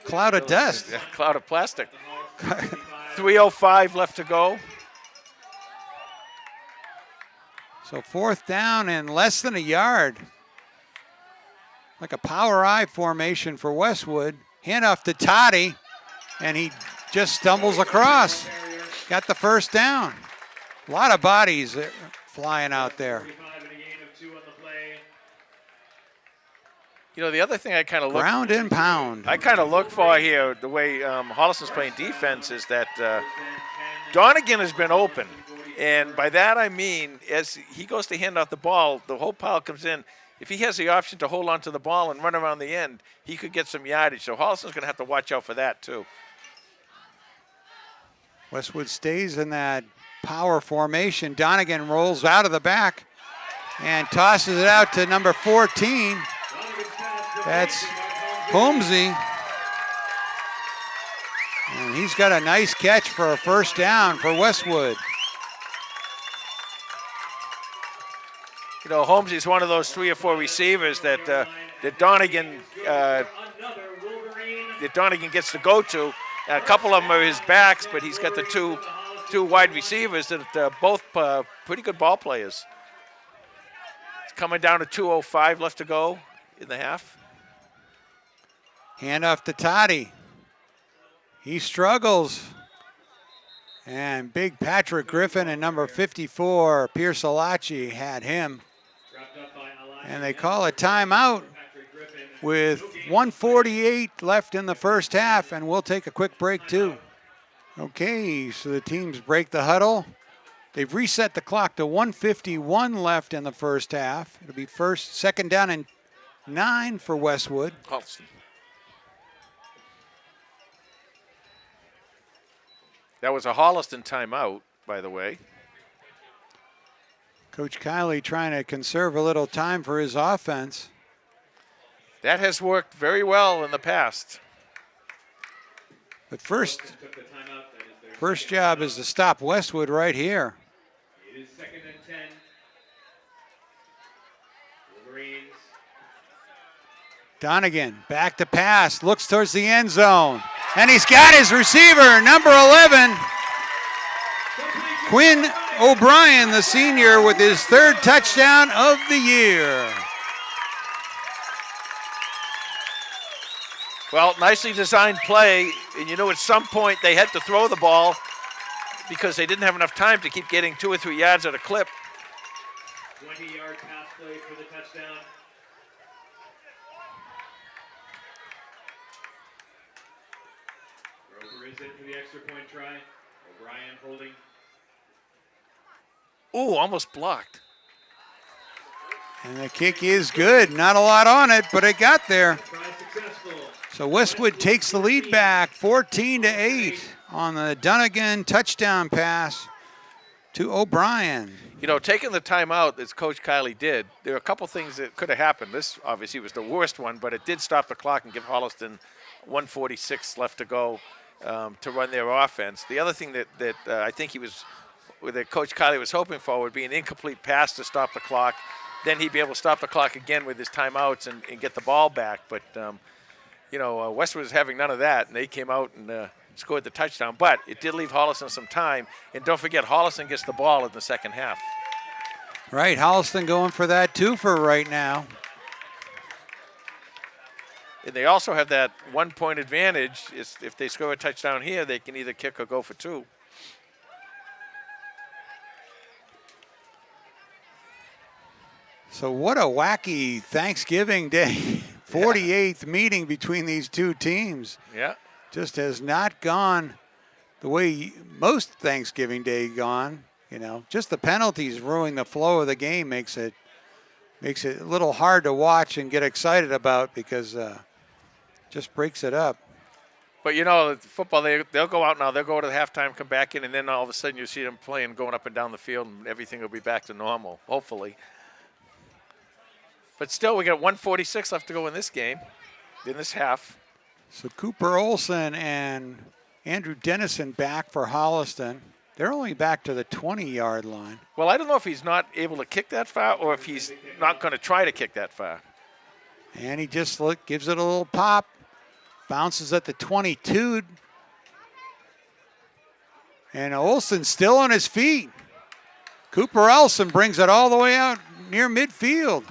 cloud of dust. Yeah, cloud of plastic. 3:05 left to go. So 4th down and less than a yard. Like a power I formation for Westwood. Handoff to Toddy, and he just stumbles across. Got the 1st down. A lot of bodies flying out there. The other thing I kind of look Ground and pound. I kind of look for here, the way Holliston's playing defense, is that Donegan has been open. And by that I mean, as he goes to hand off the ball, the whole pile comes in. If he has the option to hold on to the ball and run around the end, he could get some yardage. So Holliston's going to have to watch out for that too. Westwood stays in that power formation. Donegan rolls out of the back and tosses it out to number 14. That's Holmesy. And he's got a nice catch for a 1st down for Westwood. Holmesy's one of those 3 or 4 receivers that Donegan gets to go to. A couple of them are his backs, but he's got the two wide receivers that are both pretty good ball players. It's coming down to 2:05 left to go in the half. Handoff to Toddy. He struggles. And big Patrick Griffin and number 54, Pierce Alachi, had him. And they call a timeout with 1:48 left in the 1st half, and we'll take a quick break too. Okay, so the teams break the huddle. They've reset the clock to 1:51 left in the 1st half. It'll be 2nd down and 9 for Westwood. Holliston. That was a Holliston timeout, by the way. Coach Kiley trying to conserve a little time for his offense. That has worked very well in the past. But first job is to stop Westwood right here. It is 2nd and 10. Wolverines. Donegan back to pass, looks towards the end zone. And he's got his receiver, number 11. Quinn O'Brien, the senior, with his 3rd touchdown of the year. Well, nicely designed play, and at some point they had to throw the ball because they didn't have enough time to keep getting 2 or 3 yards at a clip. 20-yard pass play for the touchdown. Roper is in for the extra point try. O'Brien holding. Ooh, almost blocked. And the kick is good. Not a lot on it, but it got there. So Westwood takes the lead back 14-8 on the Donegan touchdown pass to O'Brien. Taking the timeout, as Coach Kiley did, there are a couple things that could have happened. This obviously was the worst one, but it did stop the clock and give Holliston 1:46 left to go to run their offense. The other thing that I think he was that Coach Kiley was hoping for would be an incomplete pass to stop the clock. Then he'd be able to stop the clock again with his timeouts and get the ball back. But, Westwood was having none of that, and they came out and scored the touchdown. But it did leave Holliston some time. And don't forget, Holliston gets the ball in the second half. Right, Holliston going for that too for right now. And they also have that 1 point advantage. If they score a touchdown here, they can either kick or go for 2. So what a wacky Thanksgiving Day 48th meeting between these two teams. Yeah. Just has not gone the way most Thanksgiving Day gone. Just the penalties ruining the flow of the game makes it a little hard to watch and get excited about because just breaks it up. But football, they'll go out now. They'll go to the halftime, come back in, and then all of a sudden you see them playing, going up and down the field, and everything will be back to normal, hopefully. But still, we got 1:46 left to go in this game, in this half. So Cooper Olson and Andrew Dennison back for Holliston. They're only back to the 20-yard line. Well, I don't know if he's not able to kick that far or if he's not going to try to kick that far. And he just gives it a little pop. Bounces at the 22. And Olson still on his feet. Cooper Olson brings it all the way out near midfield.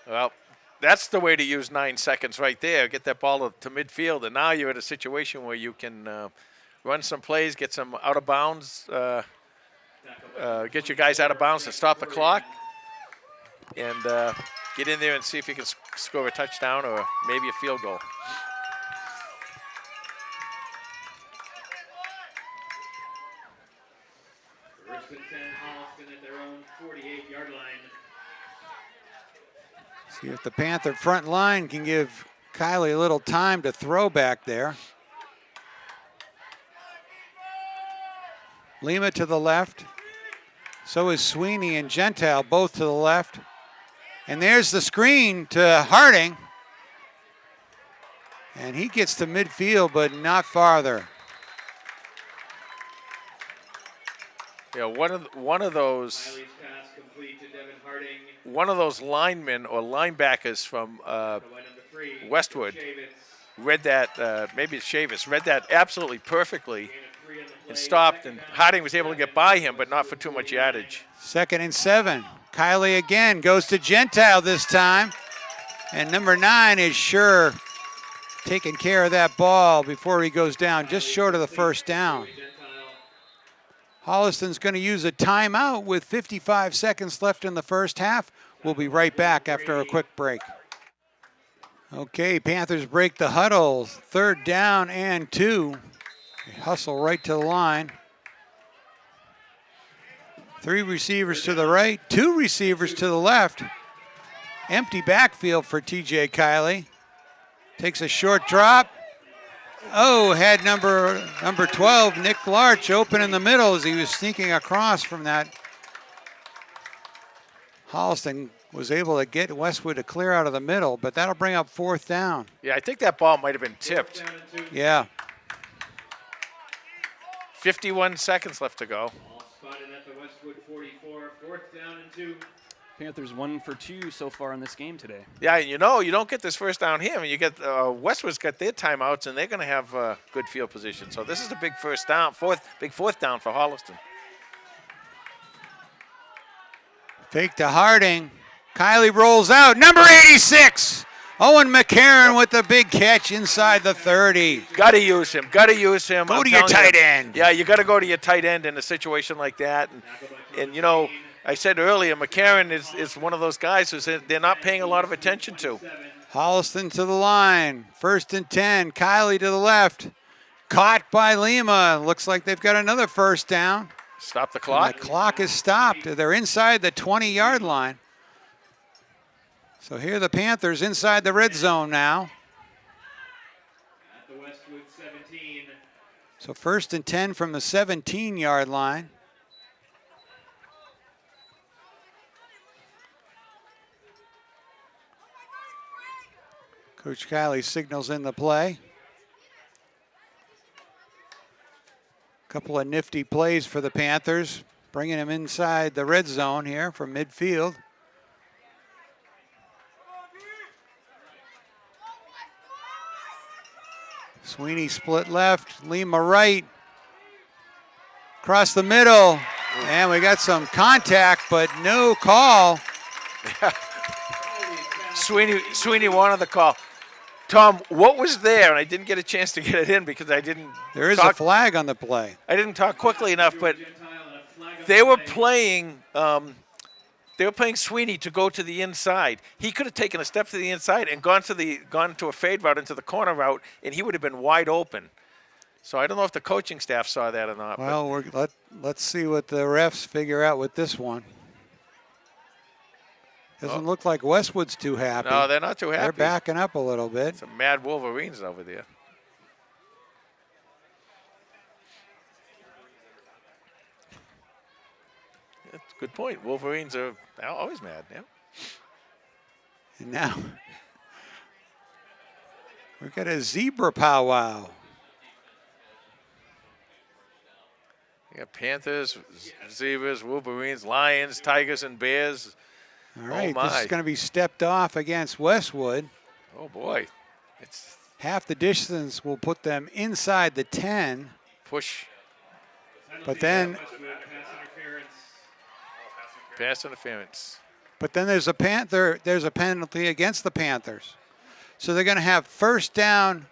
Well, that's the way to use 9 seconds right there. Get that ball to midfield, and now you're in a situation where you can run some plays, get some out of bounds, get your guys out of bounds to stop the clock, and get in there and see if you can score a touchdown or maybe a field goal. First and 10, Holliston at their own 48-yard line. See if the Panther front line can give Kiley a little time to throw back there. Lima to the left. So is Sweeney and Gentile, both to the left. And there's the screen to Harding. And he gets to midfield, but not farther. Yeah, one of those linemen or linebackers from Westwood read that, maybe it's Chavis, read that absolutely perfectly and stopped, and Harding was able to get by him, but not for too much yardage. 2nd and 7. Kiley again goes to Gentile this time. And number 9 is sure taking care of that ball before he goes down, just short of the first down. Holliston's going to use a timeout with 55 seconds left in the first half. We'll be right back after a quick break. Okay, Panthers break the huddle. 3rd down and 2. They hustle right to the line. 3 receivers to the right, 2 receivers to the left. Empty backfield for TJ Kiley. Takes a short drop. Oh, had number 12, Nick Larch, open in the middle as he was sneaking across from that. Holliston was able to get Westwood to clear out of the middle, but that'll bring up 4th down. Yeah, I think that ball might have been tipped. Yeah. 51 seconds left to go. All spotted at the Westwood 44, 4th down and 2. Panthers 1 for 2 so far in this game today. Yeah, you don't get this first down here. I mean, you get Westwood's got their timeouts, and they're going to have good field position. So this is a big first down, big fourth down for Holliston. Fake to Harding. Kiley rolls out. Number 86, Owen McCarron with the big catch inside the 30. Got to use him. Go to your tight end. Yeah, you got to go to your tight end in a situation like that. And I said earlier, McCarron is one of those guys who they're not paying a lot of attention to. Holliston to the line. 1st and 10. Kiley to the left. Caught by Lima. Looks like they've got another first down. Stop the clock. And the clock is stopped. They're inside the 20-yard line. So here are the Panthers inside the red zone now. At the Westwood 17. So 1st and 10 from the 17-yard line. Coach Kiley signals in the play. Couple of nifty plays for the Panthers, bringing him inside the red zone here from midfield. Sweeney split left, Lima right. Across the middle, and we got some contact, but no call. Sweeney wanted the call. Tom, what was there? And I didn't get a chance to get it in because I didn't. There is a flag on the play. I didn't talk quickly enough, but they were playing. They were playing Sweeney to go to the inside. He could have taken a step to the inside and gone to a fade route into the corner route, and he would have been wide open. So I don't know if the coaching staff saw that or not. Well, let's see what the refs figure out with this one. Doesn't look like Westwood's too happy. No, they're not too happy. They're backing up a little bit. Some mad Wolverines over there. That's a good point. Wolverines are always mad, yeah. And now we've got a zebra powwow. You got Panthers, Zebras, Wolverines, Lions, Tigers, and Bears. All right, this is going to be stepped off against Westwood. Oh, boy. It's half the distance will put them inside the 10. Push. But then pass interference. But then there's a penalty against the Panthers. So they're going to have first down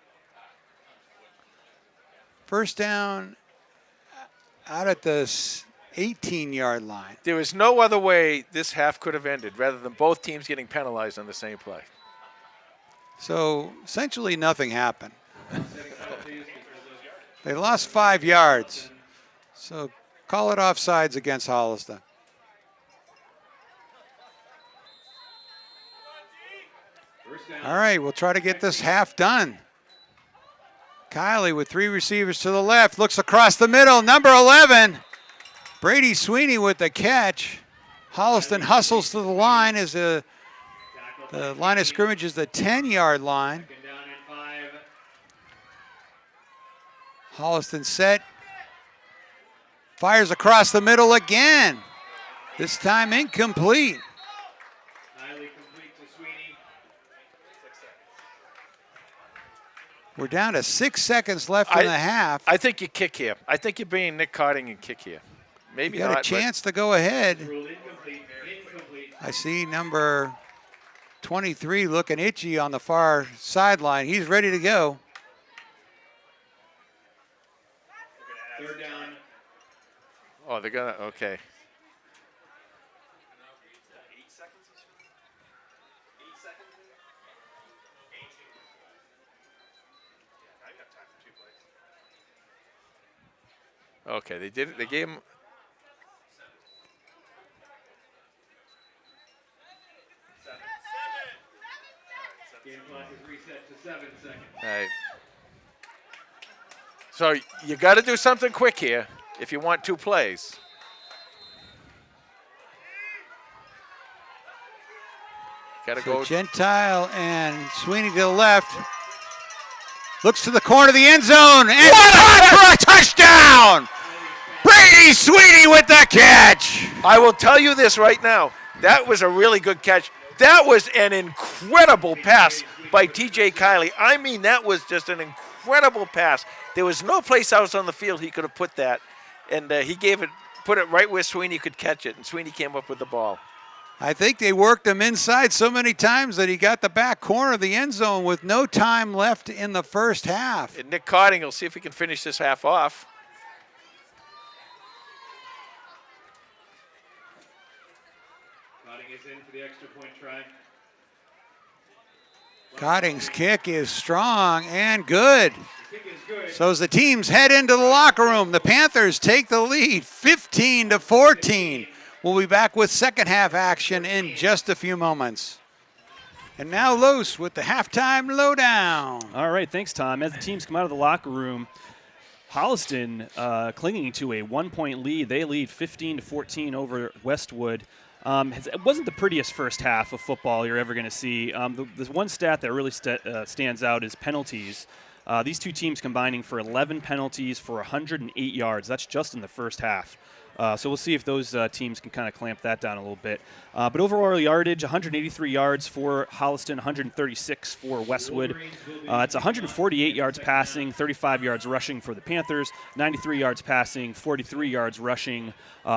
out at the 18-yard line. There was no other way this half could have ended rather than both teams getting penalized on the same play. So essentially nothing happened. They lost 5 yards. So call it offsides against Holliston. All right, we'll try to get this half done. Kiley with 3 receivers to the left, looks across the middle, number 11. Brady Sweeney with the catch. Holliston hustles to the line as the line of scrimmage is the 10-yard line. Holliston set. Fires across the middle again. This time incomplete. We're down to 6 seconds left in the half. I think you kick here. I think you're being Nick Carding and kick here. Maybe you got not, a chance to go ahead. I see number 23 looking itchy on the far sideline. He's ready to go. Third down. Oh, they're going to, okay. Okay, they did it. They gave him. Game clock is reset to 7 seconds. All right. So you got to do something quick here if you want 2 plays. Got to go. Gentile and Sweeney to the left. Looks to the corner of the end zone and for a touchdown! Brady Sweeney with the catch. I will tell you this right now. That was a really good catch. That was an incredible pass by T.J. Kiley. I mean, that was just an incredible pass. There was no place else on the field he could have put that, and he put it right where Sweeney could catch it, and Sweeney came up with the ball. I think they worked him inside so many times that he got the back corner of the end zone with no time left in the first half. And Nick Carding will see if he can finish this half off. Carding is in for the extra point try. Carding's kick is strong and good. So as the teams head into the locker room, the Panthers take the lead 15-14. We'll be back with second half action in just a few moments. And now Los with the halftime lowdown. All right, thanks, Tom. As the teams come out of the locker room, Holliston clinging to a 1-point lead. They lead 15-14 over Westwood. It wasn't the prettiest first half of football you're ever going to see. The one stat that really stands out is penalties. These two teams combining for 11 penalties for 108 yards. That's just in the first half. So we'll see if those teams can kind of clamp that down a little bit. But overall yardage, 183 yards for Holliston, 136 for Westwood. It's 148 yards passing, 35 yards rushing for the Panthers, 93 yards passing, 43 yards rushing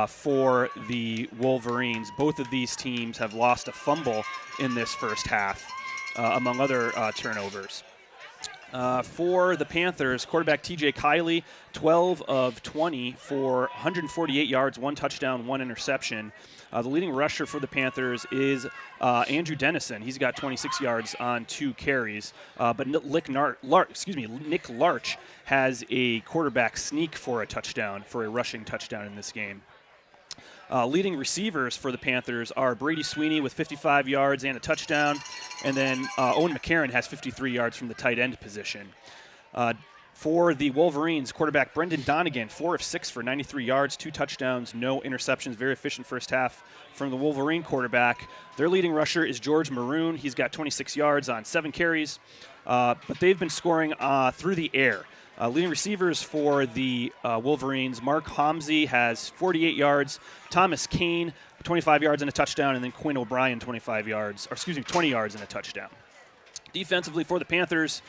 for the Wolverines. Both of these teams have lost a fumble in this first half, among other turnovers. For the Panthers, quarterback TJ Kiley, 12 of 20 for 148 yards, 1 touchdown, 1 interception. The leading rusher for the Panthers is Andrew Dennison. He's got 26 yards on 2 carries. But Nick Larch has a quarterback sneak for a touchdown, for a rushing touchdown in this game. Leading receivers for the Panthers are Brady Sweeney with 55 yards and a touchdown, and then Owen McCarron has 53 yards from the tight end position. For the Wolverines, quarterback Brendan Donegan, 4 of 6 for 93 yards, 2 touchdowns, no interceptions. Very efficient first half from the Wolverine quarterback. Their leading rusher is George Maroon. He's got 26 yards on 7 carries, but they've been scoring through the air. Leading receivers for the Wolverines, Mark Homsey has 48 yards, Thomas Kane, 25 yards and a touchdown, and then Quinn O'Brien, 20 yards and a touchdown. Defensively for the Panthers,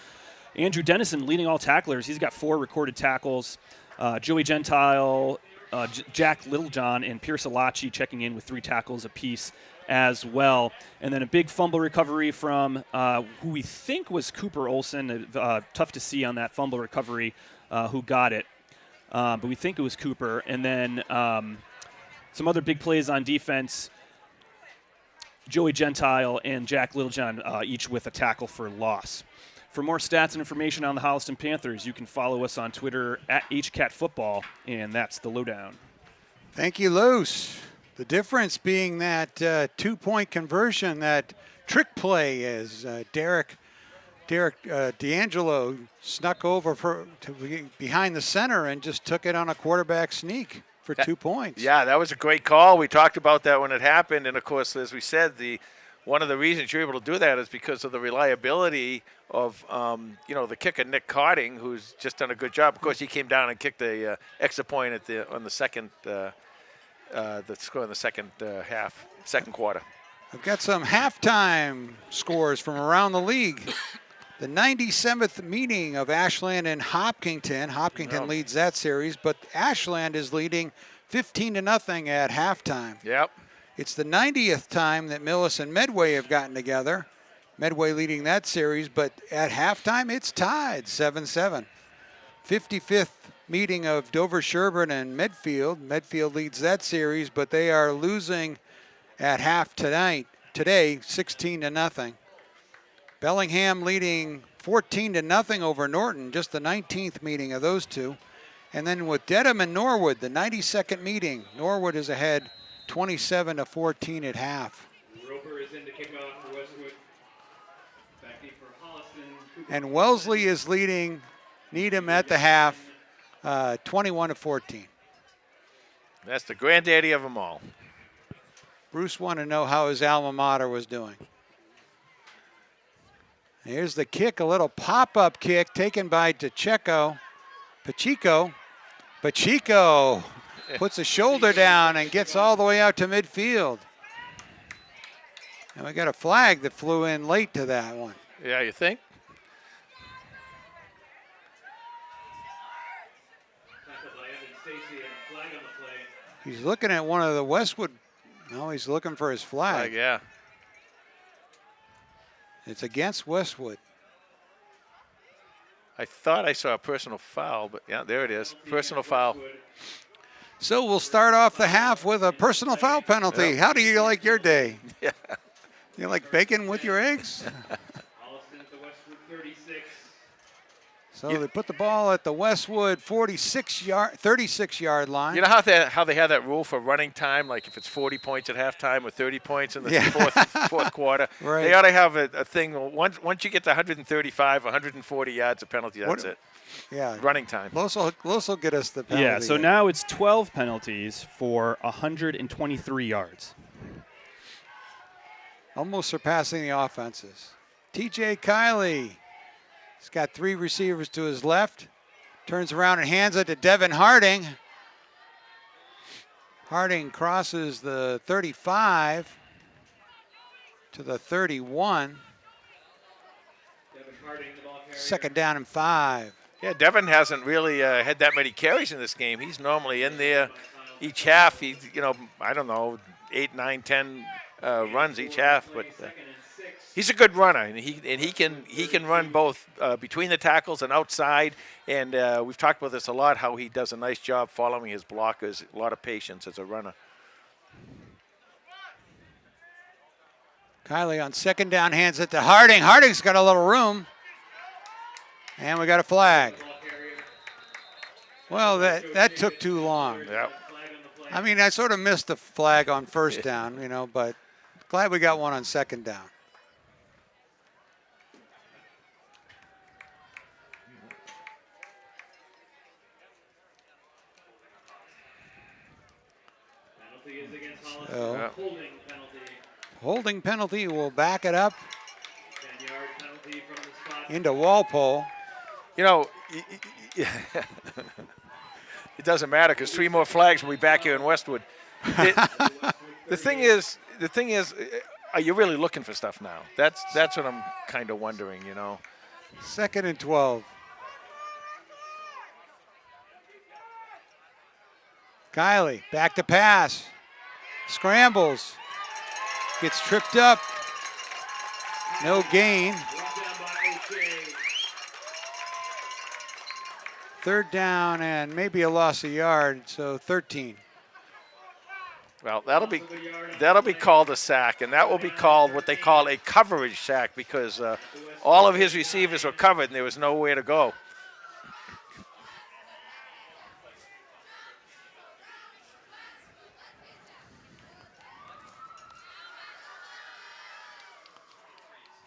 Andrew Dennison leading all tacklers. He's got 4 recorded tackles. Joey Gentile, Jack Littlejohn, and Pierce Alachi checking in with 3 tackles apiece as well. And then a big fumble recovery from who we think was Cooper Olsen. Tough to see on that fumble recovery who got it. But we think it was Cooper. And then some other big plays on defense. Joey Gentile and Jack Littlejohn each with a tackle for loss. For more stats and information on the Holliston Panthers, you can follow us on Twitter at HCatFootball, and that's the lowdown. Thank you, Luce. The difference being that 2-point conversion, that trick play is Derek D'Angelo snuck over behind the center and just took it on a quarterback sneak for 2 points. Yeah, that was a great call. We talked about that when it happened, and of course, as we said, one of the reasons you're able to do that is because of the reliability of, the kicker, Nick Carding, who's just done a good job. Of course, he came down and kicked the extra point on the second, the score in the second quarter. I've got some halftime scores from around the league. The 97th meeting of Ashland and Hopkinton. Hopkinton leads that series, but Ashland is leading 15-0 at halftime. Yep. It's the 90th time that Millis and Medway have gotten together. Medway leading that series, but at halftime, it's tied 7-7. 55th meeting of Dover Sherburne and Medfield. Medfield leads that series, but they are losing at half today 16-0. Bellingham leading 14-0 over Norton, just the 19th meeting of those two. And then with Dedham and Norwood, the 92nd meeting, Norwood is ahead 27-14 at half. Roper is in to kick off for Westwood. Back deep for Holliston. And Wellesley is leading Needham at the half, 21-14. That's the granddaddy of them all. Bruce wanted to know how his alma mater was doing. Here's the kick, a little pop-up kick taken by Pacheco puts a shoulder down and gets all the way out to midfield. And we got a flag that flew in late to that one. Yeah, you think? He's looking at one of the Westwood. No, he's looking for his flag. Yeah. It's against Westwood. I thought I saw a personal foul, but yeah, there it is. Personal foul. So we'll start off the half with a personal foul penalty. Yep. How do you like your day? Yeah. You like bacon with your eggs? Holliston at the Westwood 36. So they put the ball at the Westwood 36-yard line. You know how they have that rule for running time, like if it's 40 points at halftime or 30 points in the fourth quarter? Right. They ought to have a thing. Once you get to 135, 140 yards of penalty, that's it. Yeah. Running time. Los will get us the penalty. Yeah, so now it's 12 penalties for 123 yards. Almost surpassing the offenses. TJ Kiley He's got 3 receivers to his left. Turns around and hands it to Devin Harding. Harding crosses the 35 to the 31. Second down and 5. Yeah, Devin hasn't really had that many carries in this game. He's normally in there each half. He's, I don't know, 8, 9, 10 runs each half, but he's a good runner, and he can run both between the tackles and outside. And we've talked about this a lot, how he does a nice job following his blockers. A lot of patience as a runner. Kiley on second down hands it to Harding. Harding's got a little room. And we got a flag. Well, that took too long. Yeah. I mean, I sort of missed the flag on first down, but glad we got one on second down. So, holding penalty will back it up into Walpole. It doesn't matter because 3 more flags will be back here in Westwood. The thing is, are you really looking for stuff now? That's what I'm kind of wondering, Second and 12. Kiley back to pass. Scrambles. Gets tripped up. No gain. Third down and maybe a loss of yard, so 13. Well, that'll be called a sack, and that will be called what they call a coverage sack because all of his receivers were covered and there was nowhere to go.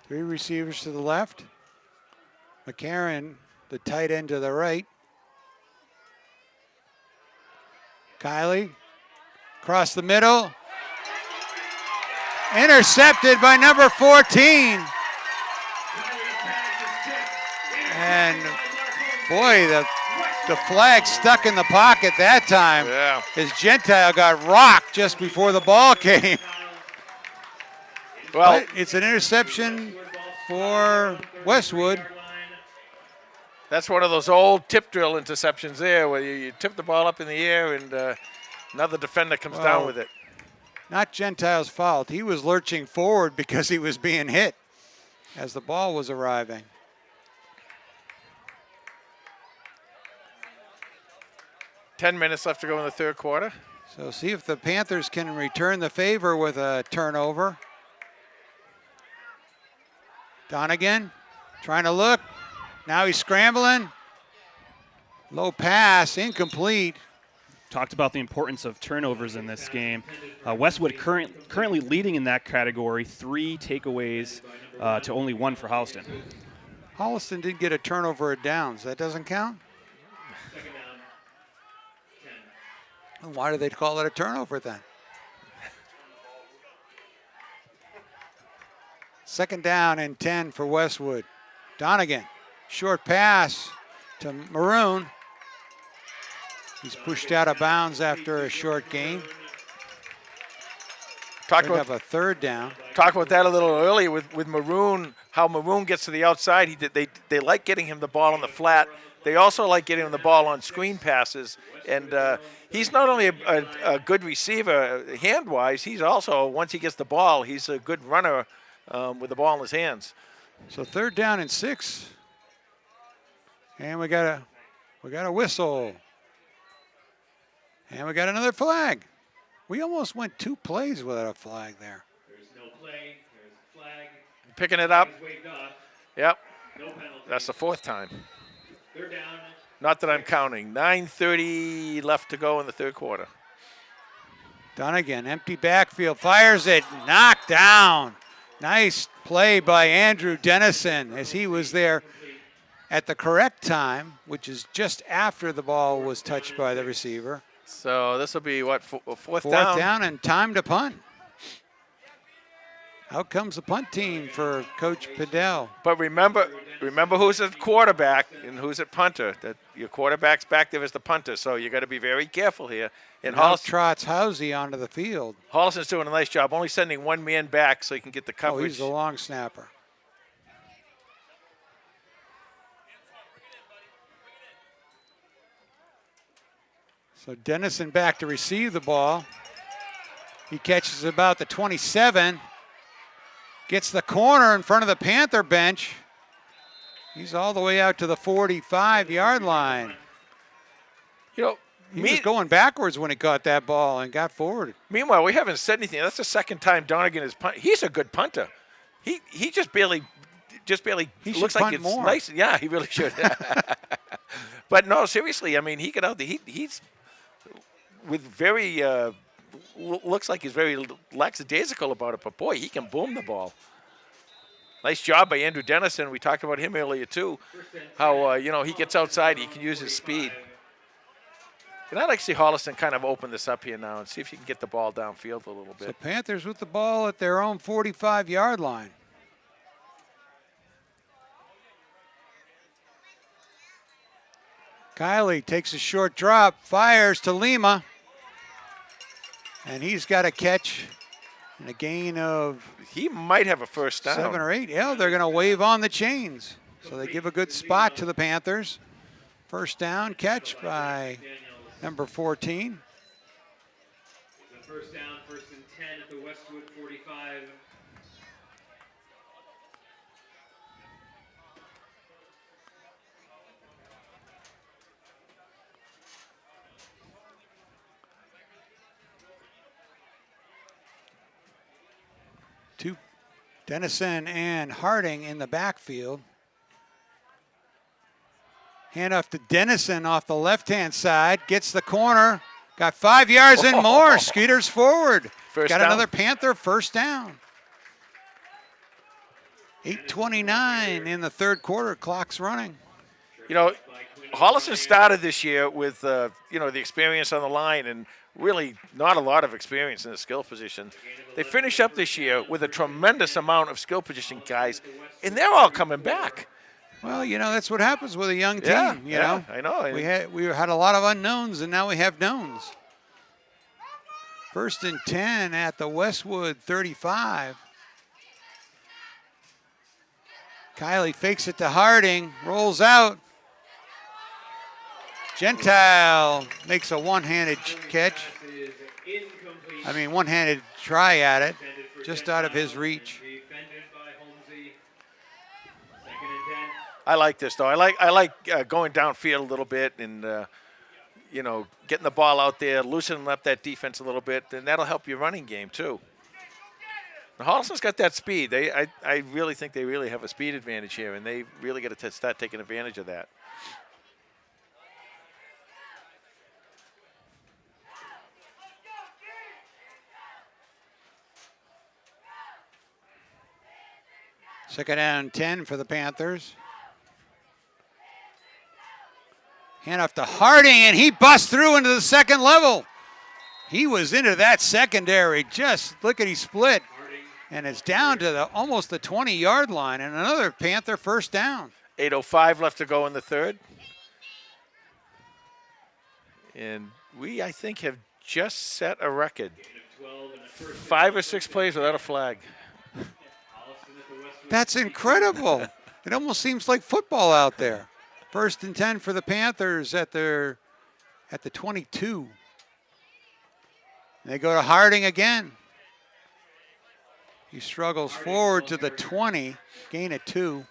Three receivers to the left. McCarron, the tight end to the right. Kiley, across the middle. Intercepted by number 14. And boy, the flag stuck in the pocket that time. Yeah. As Gentile got rocked just before the ball came. Well, but it's an interception for Westwood. That's one of those old tip drill interceptions there where you tip the ball up in the air and another defender comes down with it. Not Gentile's fault. He was lurching forward because he was being hit as the ball was arriving. Ten minutes left to go in the third quarter. So see if the Panthers can return the favor with a turnover. Donegan trying to look. Now he's scrambling. Low pass, incomplete. Talked about the importance of turnovers in this game. Westwood currently leading in that category, 3 takeaways to only 1 for Holliston. Holliston did get a turnover at downs. That doesn't count? Second down, 10. Why do they call it a turnover then? Second down and 10 for Westwood. Donegan, short pass to Maroon. He's pushed out of bounds after a short gain. Talk Could have a third down. Talk about that a little earlier with Maroon, how Maroon gets to the outside. They like getting him the ball on the flat. They also like getting him the ball on screen passes. And he's not only a good receiver hand-wise, he's also, once he gets the ball, he's a good runner with the ball in his hands. So third down and 6. And we got a whistle. And we got another flag. We almost went 2 plays without a flag there. There's no play. There's a flag. Picking it up. Flag is waved off. Yep. No penalty. That's the 4th time. Third down. Not that I'm counting. 9:30 left to go in the third quarter. Donegan, empty backfield, fires it, knocked down. Nice play by Andrew Dennison as he was there at the correct time, which is just after the ball was touched by the receiver. So this will be what, fourth down? Fourth down and time to punt. Out comes the punt team for Coach Padell. But remember who's at quarterback and who's at punter. That your quarterback's back there as the punter, so you got to be very careful here. And Now trots Housey onto the field. Holliston's doing a nice job, only sending one man back so he can get the Oh, coverage. he's the long snapper. So Dennison back to receive the ball. He catches about the 27. Gets the corner in front of the Panther bench. He's all the way out to the 45-yard line. You know, he was going backwards when he caught that ball and got forward. Meanwhile, we haven't said anything. That's the second time Donegan is punt. He's a good punter. He just barely he looks like it's more. nice. Yeah, he really should. But no, seriously, I mean, he got out there. He's with very looks like he's very lackadaisical about it, but boy, he can boom the ball. Nice job by Andrew Dennison. We talked about him earlier too. How he gets outside, he can use his speed. And I'd like to see Holliston kind of open this up here now and see if you can get the ball downfield a little bit. So Panthers with the ball at their own 45-yard line. Kiley takes a short drop, fires to Lima. And he's got a catch and a gain of... He might have a first down. 7 or 8. Yeah, they're going to wave on the chains. So they give a good spot to the Panthers. First down catch by number 14. The first down, 1st and 10 at the Westwood 45. Two, Dennison and Harding in the backfield. Handoff to Dennison off the left-hand side. Gets the corner. Got 5 yards and more. Skeeters forward. First Got down. another Panther first down. 8:29 in the third quarter. Clock's running. You know, Holliston started this year with the experience on the line and really not a lot of experience in the skill position. They finish up this year with a tremendous amount of skill position guys, and they're all coming back. Well, that's what happens with a young team. Yeah, you know, I know. We had a lot of unknowns, and now we have knowns. 1st and 10 at the Westwood 35. Kiley fakes it to Harding, rolls out. Gentile makes a one-handed catch. One-handed try at it, just out of his reach. I like this though. I like going downfield a little bit and getting the ball out there, loosening up that defense a little bit, and that'll help your running game too. Now, Holliston's got that speed. I really think they really have a speed advantage here, and they really got to start taking advantage of that. Second down 10 for the Panthers. Handoff to Harding, and he busts through into the second level. He was into that secondary. Just look at he split. And it's down to almost the 20-yard line, and another Panther first down. 8:05 left to go in the third. And we, I think, have just set a record. 5 or 6 plays without a flag. That's incredible. It almost seems like football out there. 1st and 10 for the Panthers at the 22. They go to Harding again. He struggles forward to the 20, gain of 2.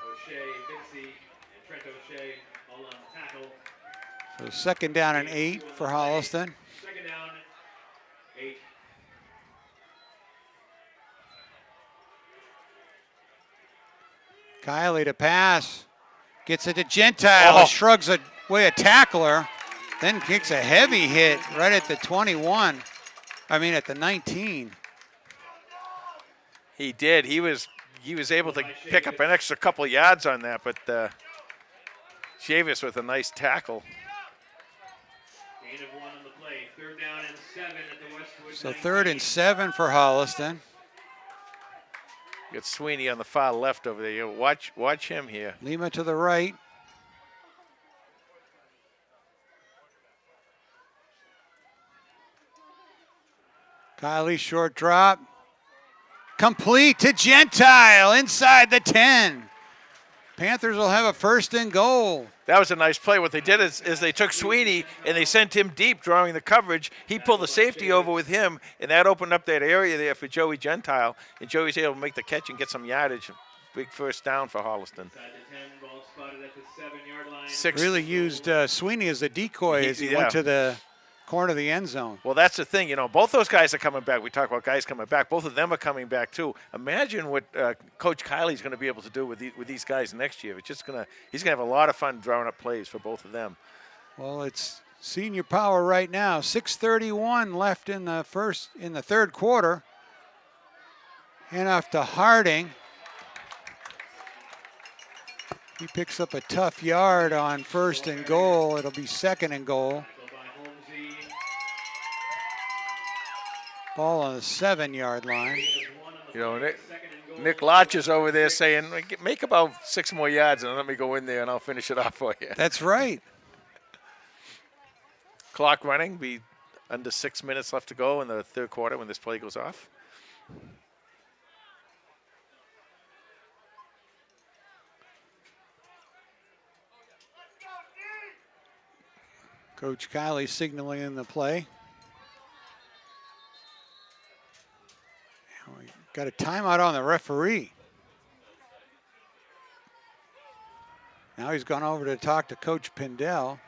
O'Shea, Vinci, and Trent O'Shea all on tackle. So 2nd down and 8 for Holliston. 2nd down, 8. Kiley to pass. Gets it to Gentile. Shrugs away a tackler. Then kicks a heavy hit right at the 21. At the 19. He did. He was able to pick up an extra couple yards on that, but Chavis with a nice tackle. Gain of 1 on the play. 3rd down and 7 at the Westwood. So 19. 3rd and 7 for Holliston. Got Sweeney on the far left over there. Watch him here. Lima to the right. Kiley, short drop. Complete to Gentile inside the 10. Panthers will have a 1st and goal. That was a nice play. What they did is they took Sweeney and they sent him deep, drawing the coverage. He pulled the safety over with him, and that opened up that area there for Joey Gentile. And Joey's able to make the catch and get some yardage. Big 1st down for Holliston. Inside the 10, ball spotted at the 7-yard line. Really used Sweeney as a decoy as he went to the corner of the end zone. Well, that's the thing. Both those guys are coming back. We talk about guys coming back. Both of them are coming back, too. Imagine what Coach Kiley's going to be able to do with these guys next year. He's going to have a lot of fun drawing up plays for both of them. Well, it's senior power right now. 6:31 left in the 3rd quarter. Hand off to Harding. He picks up a tough yard on 1st and goal. It'll be 2nd and goal. Ball on the 7-yard line. Nick Lodge is over there saying, make about 6 more yards and let me go in there and I'll finish it off for you. That's right. Clock running. Be under 6 minutes left to go in the 3rd quarter when this play goes off. Coach Kiley signaling in the play. We got a timeout on the referee. Now he's gone over to talk to Coach Pindell.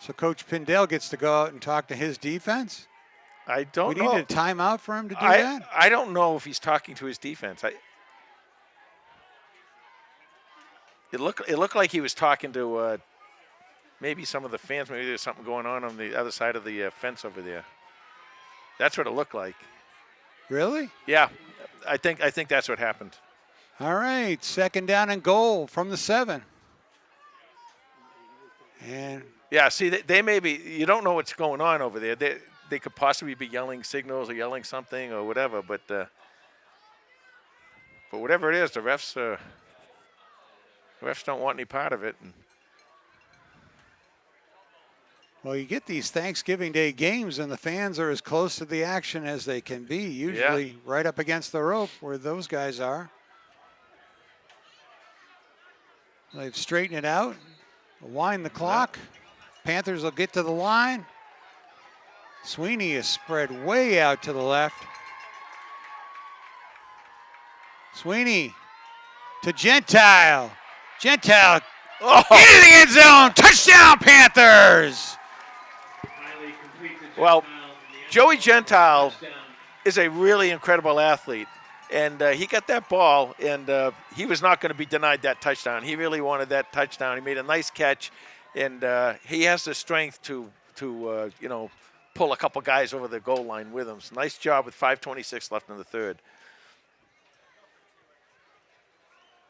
So Coach Pindell gets to go out and talk to his defense? I don't know. We need a timeout for him to do that? I don't know if he's talking to his defense. It looked like he was talking to maybe some of the fans. Maybe there's something going on the other side of the fence over there. That's what it looked like. Really? Yeah, I think that's what happened. All right, 2nd down and goal from the 7. And yeah, see, they may be. You don't know what's going on over there. They could possibly be yelling signals or yelling something or whatever. But whatever it is, the refs don't want any part of it. well, you get these Thanksgiving Day games, and the fans are as close to the action as they can be, usually right up against the rope where those guys are. They've straightened it out, wind the clock. Panthers will get to the line. Sweeney is spread way out to the left. Sweeney to Gentile. Gentile into the end zone. Touchdown, Panthers! Well, Joey Gentile is a really incredible athlete, and he got that ball, and he was not going to be denied that touchdown. He really wanted that touchdown. He made a nice catch, and he has the strength to pull a couple guys over the goal line with him. So nice job with 5:26 left in the 3rd.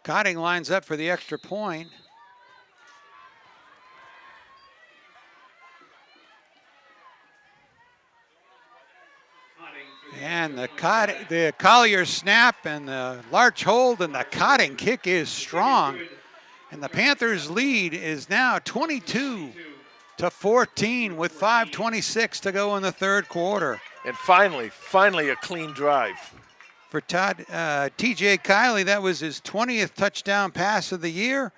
Cotting lines up for the extra point. And the Collier snap and the Larch hold and the Cotting kick is strong. And the Panthers' lead is now 22-14 with 5:26 to go in the 3rd quarter. And finally a clean drive. For TJ Kiley, that was his 20th touchdown pass of the year.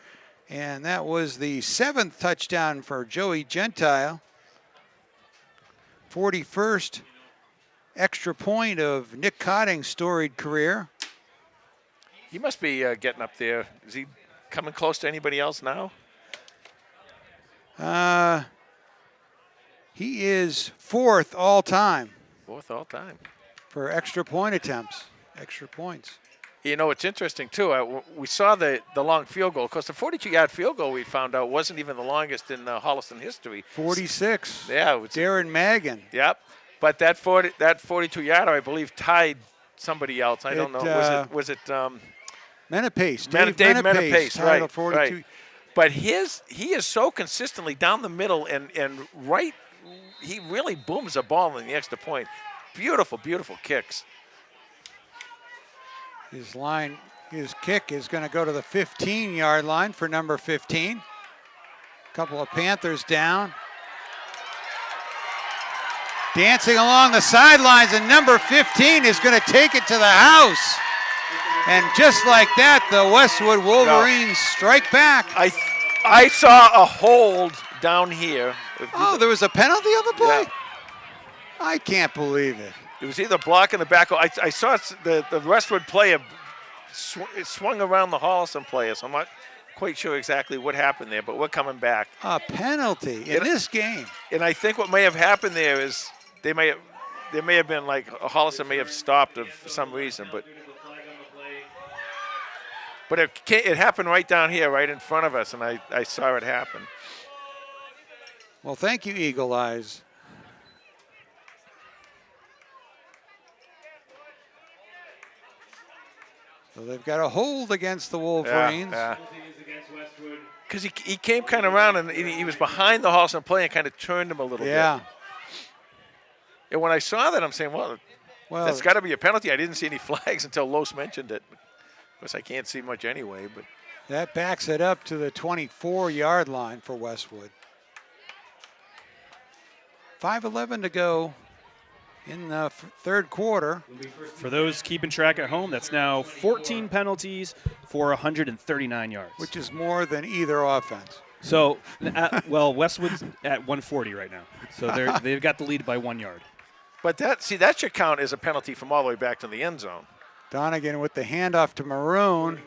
And that was the 7th touchdown for Joey Gentile. 41st extra point of Nick Cotting's storied career. He must be getting up there. Is he coming close to anybody else now? He is 4th all time. 4th all time. For extra point attempts, extra points. You know, it's interesting, too. We saw the long field goal. Of course, the 42-yard field goal we found out wasn't even the longest in Holliston history. 46. Yeah. It was, Darren Magan. Yep. But that 42-yarder, I believe, tied somebody else. I don't know. Was it Menapace. Dave Menapace, tied right, 42. right. But he is so consistently down the middle and right. He really booms a ball in the extra point. Beautiful, beautiful kicks. His kick is going to go to the 15-yard line for number 15. A couple of Panthers down. Dancing along the sidelines, and number 15 is going to take it to the house. And just like that, the Westwood Wolverines strike back. I saw a hold down here. Oh, there was a penalty on the play? Yeah. I can't believe it. It was either blocking the back. I saw the Westwood player swung around the Holliston player, so I'm not quite sure exactly what happened there, but we're coming back. A penalty in this game. And I think what may have happened there is there may have been like Holliston may have stopped for some reason, but it happened right down here, right in front of us, and I saw it happen. Well, thank you, Eagle Eyes. So they've got a hold against the Wolverines. Yeah. Because he came kind of around and he was behind the Holliston player and kind of turned him a little bit. And when I saw that, I'm saying, well that's got to be a penalty. I didn't see any flags until Los mentioned it. Of course, I can't see much anyway. But that backs it up to the 24-yard line for Westwood. 5:11 to go in the third quarter. For those keeping track at home, that's now 14 penalties for 139 yards. Which is more than either offense. So, Westwood's at 140 right now. So they've got the lead by 1 yard. But that should count as a penalty from all the way back to the end zone. Donegan with the handoff to Maroon.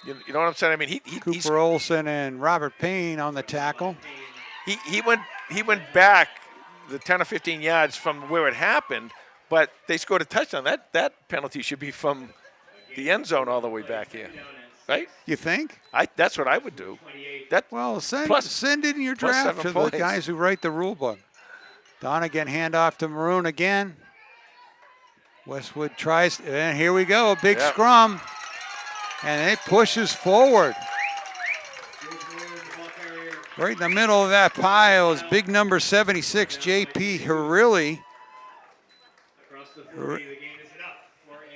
You know what I'm saying? I mean, Cooper Olson and Robert Payne on the tackle. He went back the 10 or 15 yards from where it happened, but they scored a touchdown. That penalty should be from the end zone all the way back here, right? You think? That's what I would do. Send in your draft to the guys who write the rule book. Donegan handoff to Maroon again. Westwood tries, and here we go, a big scrum, and it pushes forward. Right in the middle of that pile is big number 76, J.P. Harilli.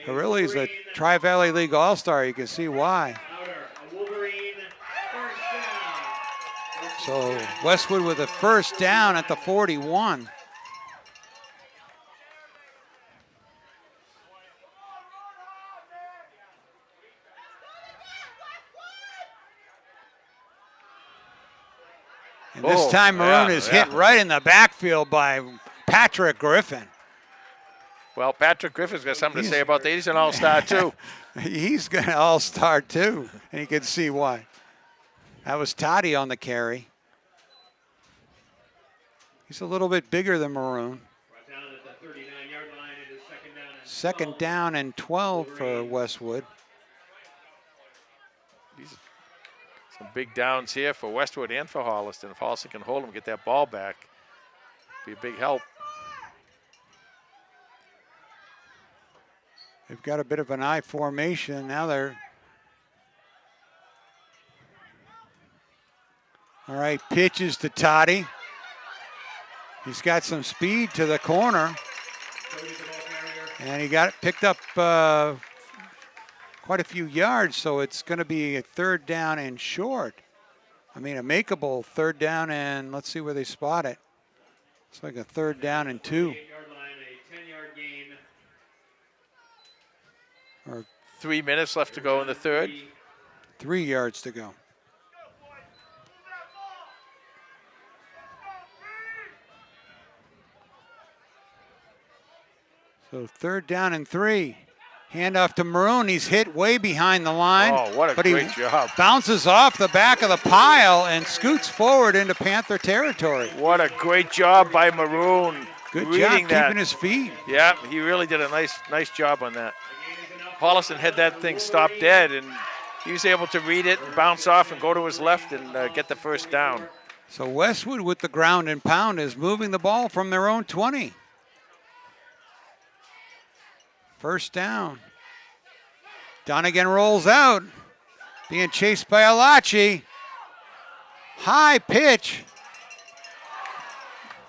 Harilli's a Tri-Valley League All-Star. You can see why. So Westwood with a first down at the 41. And this time Maroon is hit right in the backfield by Patrick Griffin. Well, Patrick Griffin's got something to say about that. He's an all-star too. He's going to all-star too, and you can see why. That was Toddy on the carry. He's a little bit bigger than Maroon. Second down and 12 for Westwood. Some big downs here for Westwood and for Holliston. If Holliston can hold them, get that ball back, be a big help. They've got a bit of an I formation. Now they're... All right, pitches to Toddy. He's got some speed to the corner. And he got it picked up quite a few yards, so it's going to be a third down and short. I mean, a makeable third down, and let's see where they spot it. It's like a third down and 2. Or 3 minutes left to go in the third. 3 yards to go. So third down and 3. Handoff to Maroon. He's hit way behind the line. Oh, what a great job. Bounces off the back of the pile and scoots forward into Panther territory. What a great job by Maroon. Good job keeping his feet. Yeah, he really did a nice job on that. Holliston had that thing stopped dead, and he was able to read it and bounce off and go to his left and get the first down. So Westwood with the ground and pound is moving the ball from their own 20. First down. Donegan rolls out, being chased by Alachi. High pitch.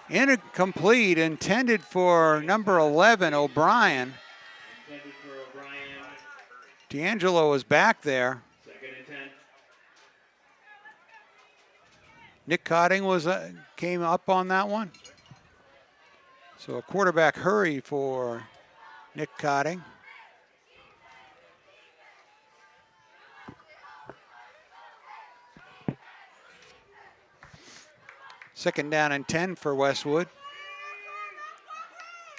Incomplete, intended for number 11, O'Brien. Intended for O'Brien. D'Angelo was back there. 2nd and 10. Nick Cotting came up on that one. So a quarterback hurry for Nick Cotting. Second down and 10 for Westwood.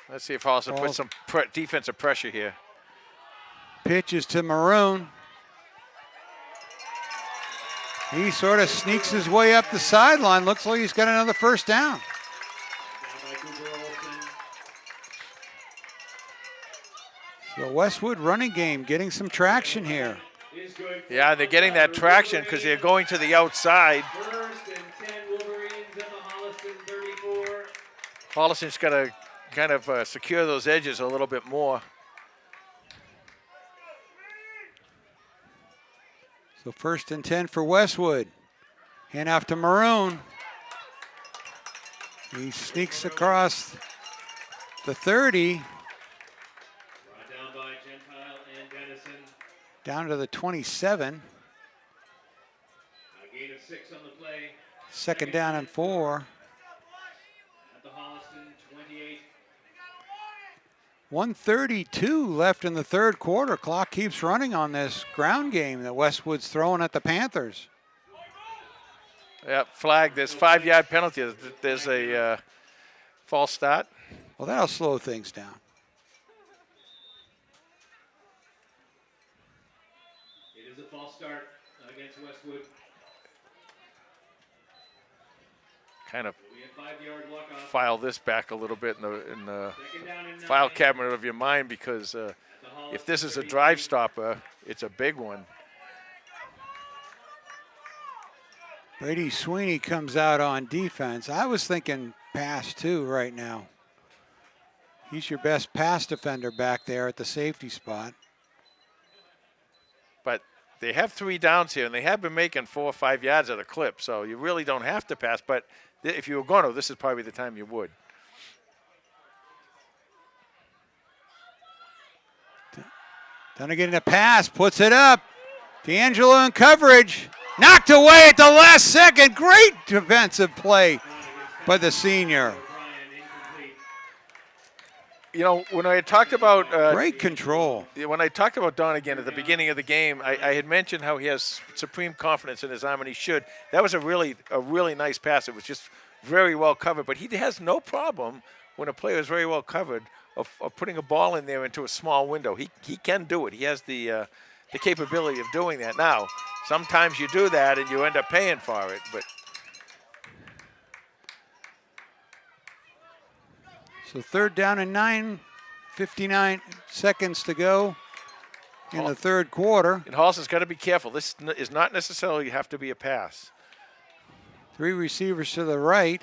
Let's see if Holliston puts some defensive pressure here. Pitches to Maroon. He sort of sneaks his way up the sideline. Looks like he's got another first down. So Westwood running game getting some traction here. Yeah, they're getting that traction because they're going to the outside. Holliston's got to kind of secure those edges a little bit more. So 1st and 10 for Westwood. Hand off to Maroon. He sneaks across the 30. Brought down by Gentile and Dennison. Down to the 27. A gain of 6 on the play. 2nd down and 4. At the Holliston 28. 1:32 left in the third quarter. Clock keeps running on this ground game that Westwood's throwing at the Panthers. Yeah, flag. There's 5-yard penalty. There's a false start. Well, that'll slow things down. It is a false start against Westwood. Kind of We have 5-yard walk-off. file this back a little bit in the Second down and 9. file cabinet of your mind because if this is a drive stopper, it's a big one. Brady Sweeney comes out on defense. I was thinking pass too right now. He's your best pass defender back there at the safety spot. But they have 3 downs here, and they have been making 4 or 5 yards at a clip, so you really don't have to pass. But if you were going to, this is probably the time you would. Donegan in a pass, puts it up. D'Angelo in coverage. Knocked away at the last second. Great defensive play by the senior. You know, when I had talked about Great control. when I talked about Donegan at the beginning of the game, I had mentioned how he has supreme confidence in his arm, and he should. That was a really nice pass. It was just very well covered. But he has no problem when a player is very well covered of putting a ball in there into a small window. He can do it. He has the capability of doing that. Now, sometimes you do that and you end up paying for it. But So 3rd down and 9, 59 seconds to go in the third quarter. and Holliston's got to be careful. This is not necessarily have to be a pass. 3 receivers to the right.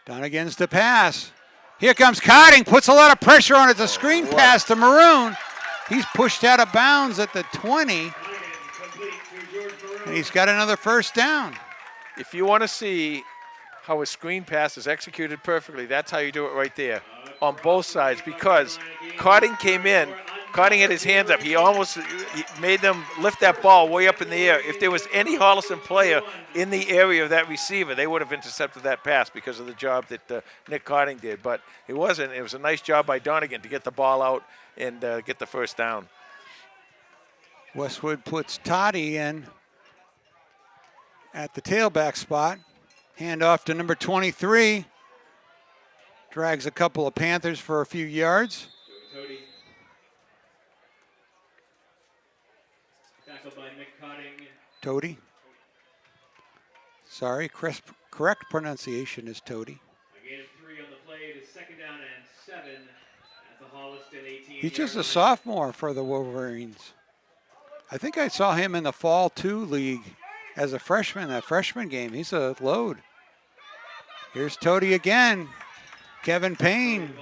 Donegan's to pass. Here comes Cotting, puts a lot of pressure on it. It's a screen pass to Maroon. He's pushed out of bounds at the 20. And he's got another first down. If you want to see how a screen pass is executed perfectly, that's how you do it right there on both sides, because Cotting came in. Cotting had his hands up. He made them lift that ball way up in the air. If there was any Holliston player in the area of that receiver, they would have intercepted that pass because of the job that Nick Cotting did. But it wasn't. It was a nice job by Donegan to get the ball out and get the first down. Westwood puts Toddy in at the tailback spot. Hand off to number 23. Drags a couple of Panthers for a few yards. Tackled by Nick Cotting. Tody. Sorry, correct pronunciation is Tody. A gain of 3 on the play. It is 2nd down and 7 at the Holliston 18. He's just a sophomore for the Wolverines. I think I saw him in the Fall 2 league as a freshman, that freshman game. He's a load. Here's Tody again. Kevin Payne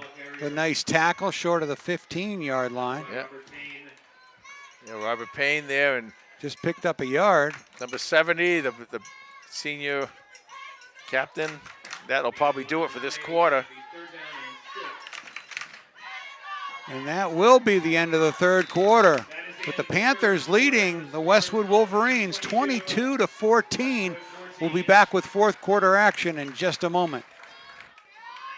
A nice tackle short of the 15-yard line. Yeah. Yeah, Robert Payne there, and Just picked up a yard. number 70, the senior captain. That'll probably do it for this quarter. And that will be the end of the third quarter, with the Panthers leading the Westwood Wolverines 22-14. We'll be back with fourth quarter action in just a moment.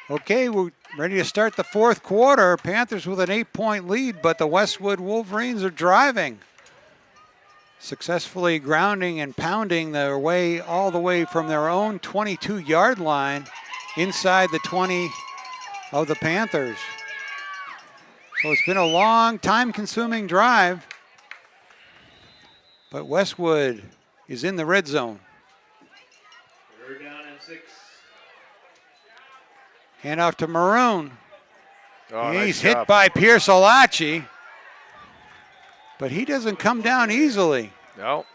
Okay, we're ready to start the fourth quarter. Panthers with an 8-point lead, but the Westwood Wolverines are driving, successfully grounding and pounding their way all the way from their own 22-yard line inside the 20 of the Panthers. So it's been a long, time-consuming drive, but Westwood is in the red zone. Third down and 6. Handoff to Maroon. Oh, He's nice hit job. by Pierce Olachi, but he doesn't come down easily. No.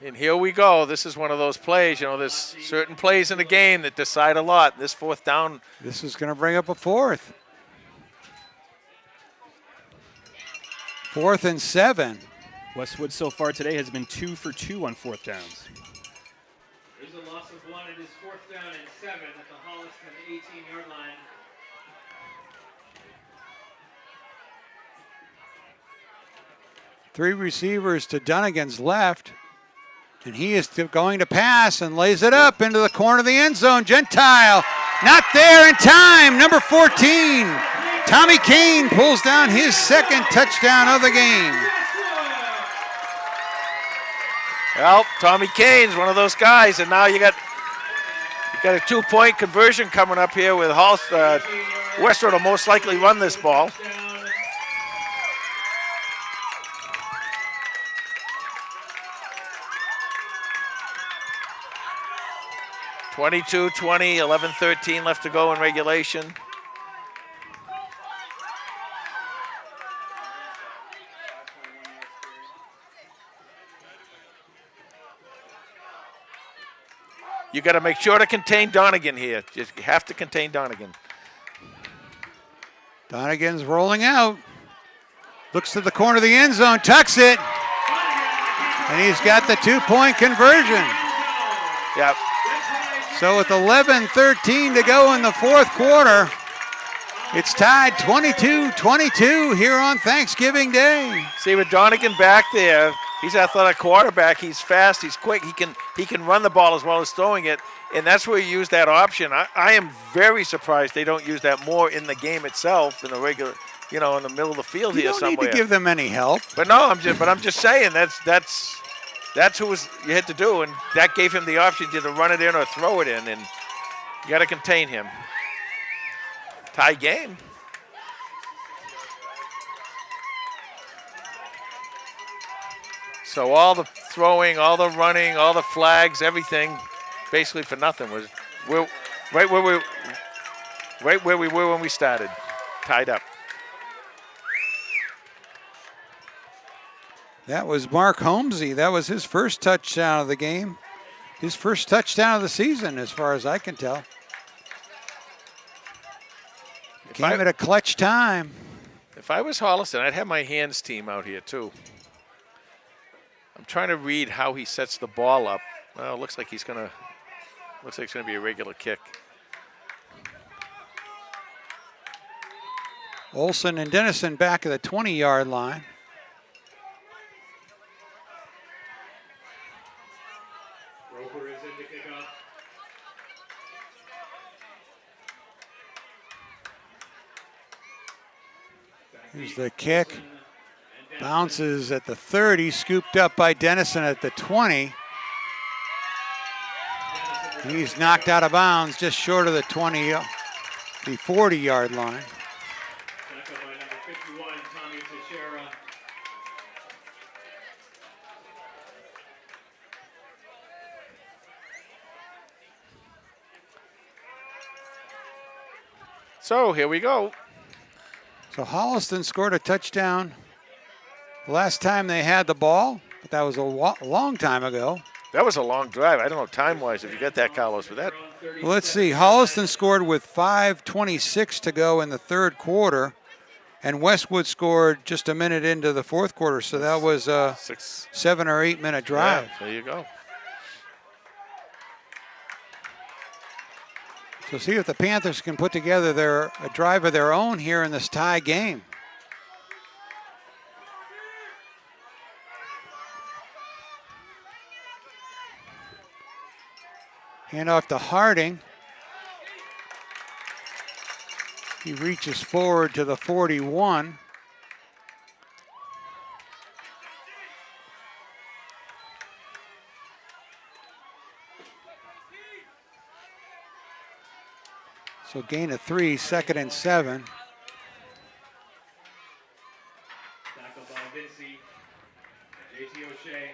And here we go. This is one of those plays. You know, there's certain plays in the game that decide a lot. This fourth down. This is going to bring up a fourth. 4th and 7. Westwood so far today has been 2 for 2 on fourth downs. There's a loss of 1. It is 4th down and 7 at the Holliston 18-yard line. Three receivers to Dunnigan's left. And he is going to pass and lays it up into the corner of the end zone. Gentile not there in time. Number 14, Tommy Kane pulls down his second touchdown of the game. Well, Tommy Kane's one of those guys, and now you got a 2-point conversion coming up here with Westwood will most likely run this ball. (22-20), 11-13 left to go in regulation. You got to make sure to contain Donegan here. You have to contain Donegan. Donegan's rolling out. Looks to the corner of the end zone, tucks it. And he's got the 2-point conversion. Yep. So with 11:13 to go in the fourth quarter, it's tied 22-22 here on Thanksgiving Day. See, with Donegan back there, he's an athletic quarterback. He's fast. He's quick. He can run the ball as well as throwing it, and that's where you use that option. I am very surprised they don't use that more in the game itself, in the regular, in the middle of the field You here don't somewhere. need to give them any help. But no, I'm just saying that's who you had to do, and that gave him the option to either run it in or throw it in, and you got to contain him. Tie game. So all the throwing, all the running, all the flags, everything, basically for nothing. We're right where we were when we started, tied up. That was Mark Holmesy. That was his first touchdown of the game. His first touchdown of the season, as far as I can tell. Came at a clutch time. If I was Holliston, I'd have my hands team out here too. I'm trying to read how he sets the ball up. Well, it looks like it's gonna be a regular kick. Olson and Dennison back at the 20-yard line. Roper is in to kick off. Here's the kick. Bounces at the 30, scooped up by Dennison at the 20. He's knocked out of bounds just short of the 40-yard line. Tackled by number 51, Tommy Teixeira. So here we go. So Holliston scored a touchdown the last time they had the ball, but that was a long time ago. That was a long drive. I don't know time-wise if you get that, Carlos, but that Well, let's see. Holliston scored with 5:26 to go in the third quarter, and Westwood scored just a minute into the fourth quarter. So that was a 7 or 8 minute drive. Yeah, there you go. So see if the Panthers can put together a drive of their own here in this tie game. Hand off to Harding. He reaches forward to the 41. So gain of 3, 2nd and 7. Tackled by Vinci. JT O'Shea.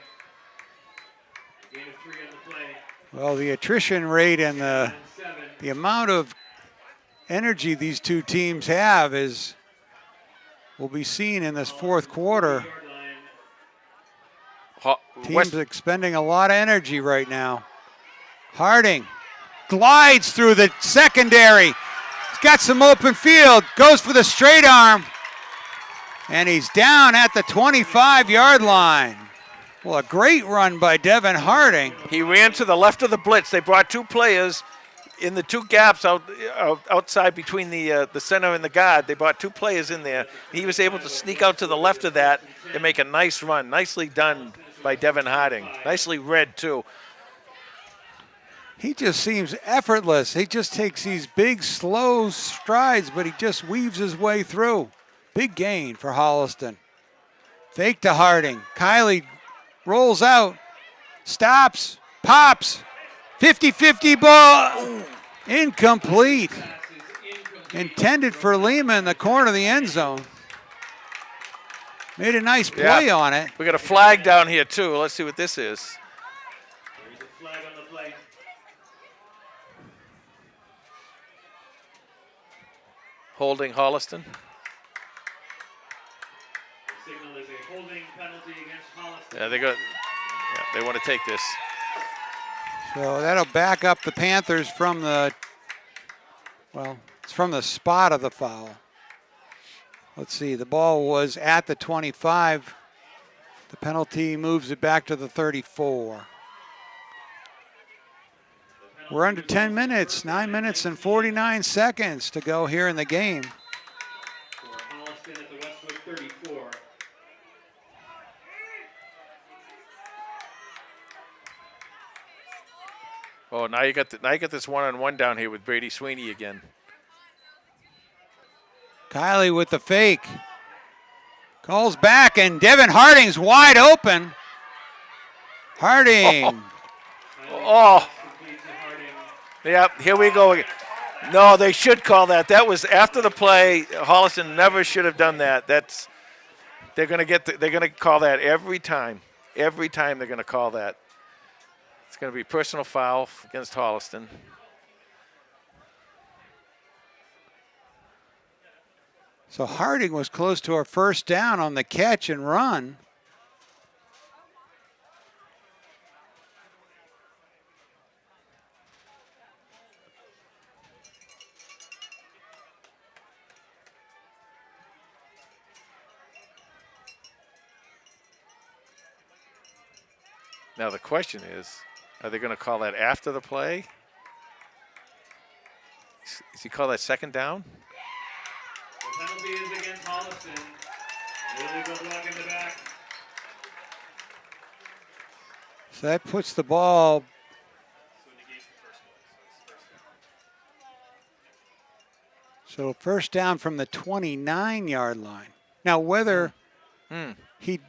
Gain of 3 on the play. Well, the attrition rate and the amount of energy these two teams have will be seen in this fourth quarter. Teams expending a lot of energy right now. Harding glides through the secondary. He's got some open field, goes for the straight arm, and he's down at the 25-yard line. Well, a great run by Devin Harding. He ran to the left of the blitz. They brought 2 players in the 2 gaps outside between the center and the guard. They brought 2 players in there. He was able to sneak out to the left of that and make a nice run. Nicely done by Devin Harding. Nicely read, too. He just seems effortless. He just takes these big, slow strides, but he just weaves his way through. Big gain for Holliston. Fake to Harding. Kiley rolls out, stops, pops, 50-50 ball, incomplete. Intended for Lima in the corner of the end zone. Made a nice play on it. We got a flag down here too. Let's see what this is. There's a flag on the play. Holding Holliston. The signal is a holding penalty against Holliston. Yeah, they want to take this. So that'll back up the Panthers from it's from the spot of the foul. Let's see, the ball was at the 25. The penalty moves it back to the 34. We're under 10 minutes, 9 minutes and 49 seconds to go here in the game. For Holliston at the Westwood 34. Oh, now you got this one-on-one down here with Brady Sweeney again. Kiley with the fake. Calls back, and Devin Harding's wide open. Harding. Oh. Yeah, here we go again. No, they should call that. That was after the play. Holliston never should have done that. They're going to call that every time. Every time they're going to call that. It's going to be personal foul against Holliston. So Harding was close to a first down on the catch and run. Now the question is, are they going to call that after the play? Is he call that second down? The penalty is against Holliston. Illegal block in the back. So that puts the ball. So first down from the 29-yard line. Now whether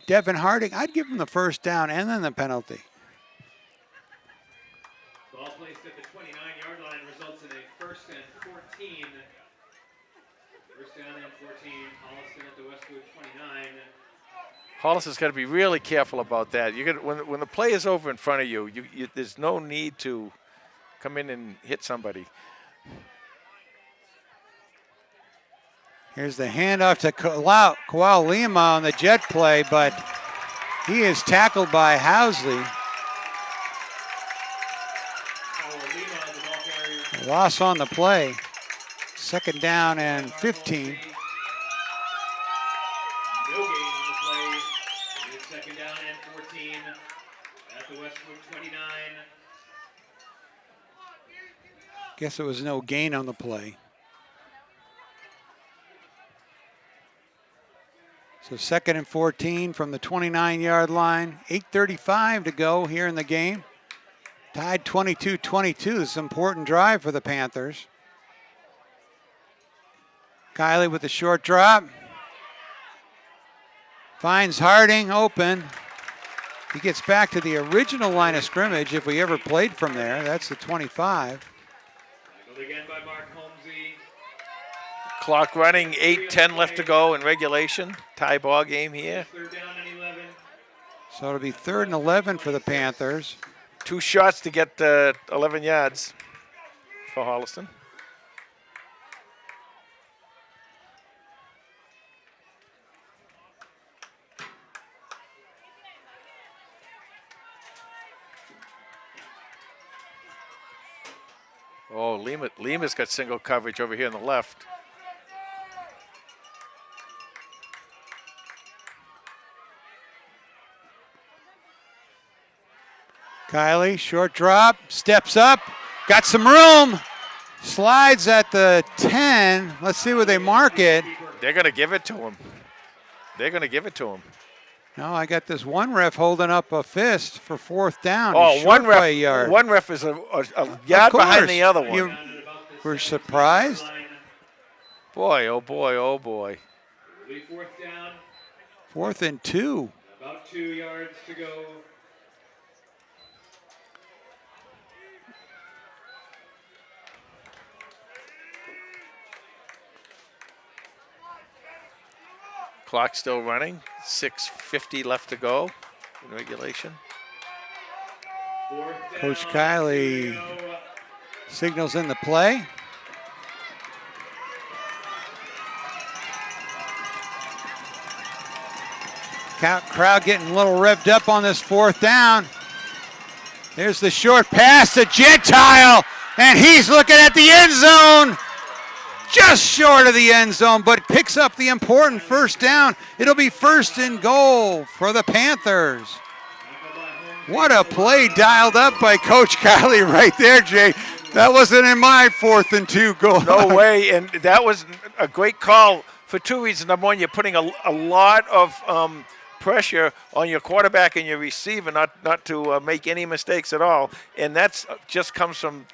Devin Harding, I'd give him the first down and then the penalty. Ball placed at the 29-yard line results in a 1st and 14. First down and 14. Holliston at the Westwood 29. Holliston's got to be really careful about that. When the play is over in front of you, there's no need to come in and hit somebody. Here's the handoff to Kawal Lima on the jet play, but he is tackled by Housley. Lima, the ball carrier Loss on the play. Second down and 15. No gain on the play. It is second down and 14 at the Westwood 29. Guess it was no gain on the play. So second and 14 from the 29-yard line. 8:35 to go here in the game. Tied 22-22. This is an important drive for the Panthers. Kiley with the short drop. Finds Harding open. He gets back to the original line of scrimmage if we ever played from there. That's the 25. Tackled again by Mark Holmesy. Clock running, 8:10 left to go in regulation. Tie ball game here. Third down and 11. So it'll be 3rd and 11 for the Panthers. 2 shots to get 11 yards for Holliston. Oh, Lima's got single coverage over here on the left. Kiley, short drop, steps up, got some room, slides at the 10. Let's see where they mark it. They're going to give it to him. They're going to give it to him. No, I got this one ref holding up a fist for 4th down. Oh, He's one short by ref. a yard. One ref is a Of yard behind course. the other one. You were surprised? Boy, oh boy, oh boy. It'll be fourth down. 4th and 2. About 2 yards to go. Clock still running. 6:50 left to go in regulation. Fourth down. Coach Kiley signals in the play. Crowd getting a little revved up on this 4th down. There's the short pass to Gentile, and he's looking at the end zone. Just short of the end zone, but picks up the important 1st down. It'll be 1st and goal for the Panthers. What a play dialed up by Coach Kiley right there, Jay. That wasn't in my 4th and 2 goal. No way, and that was a great call for 2 reasons. Number one, you're putting a lot of pressure on your quarterback and your receiver not to make any mistakes at all, and that's just comes from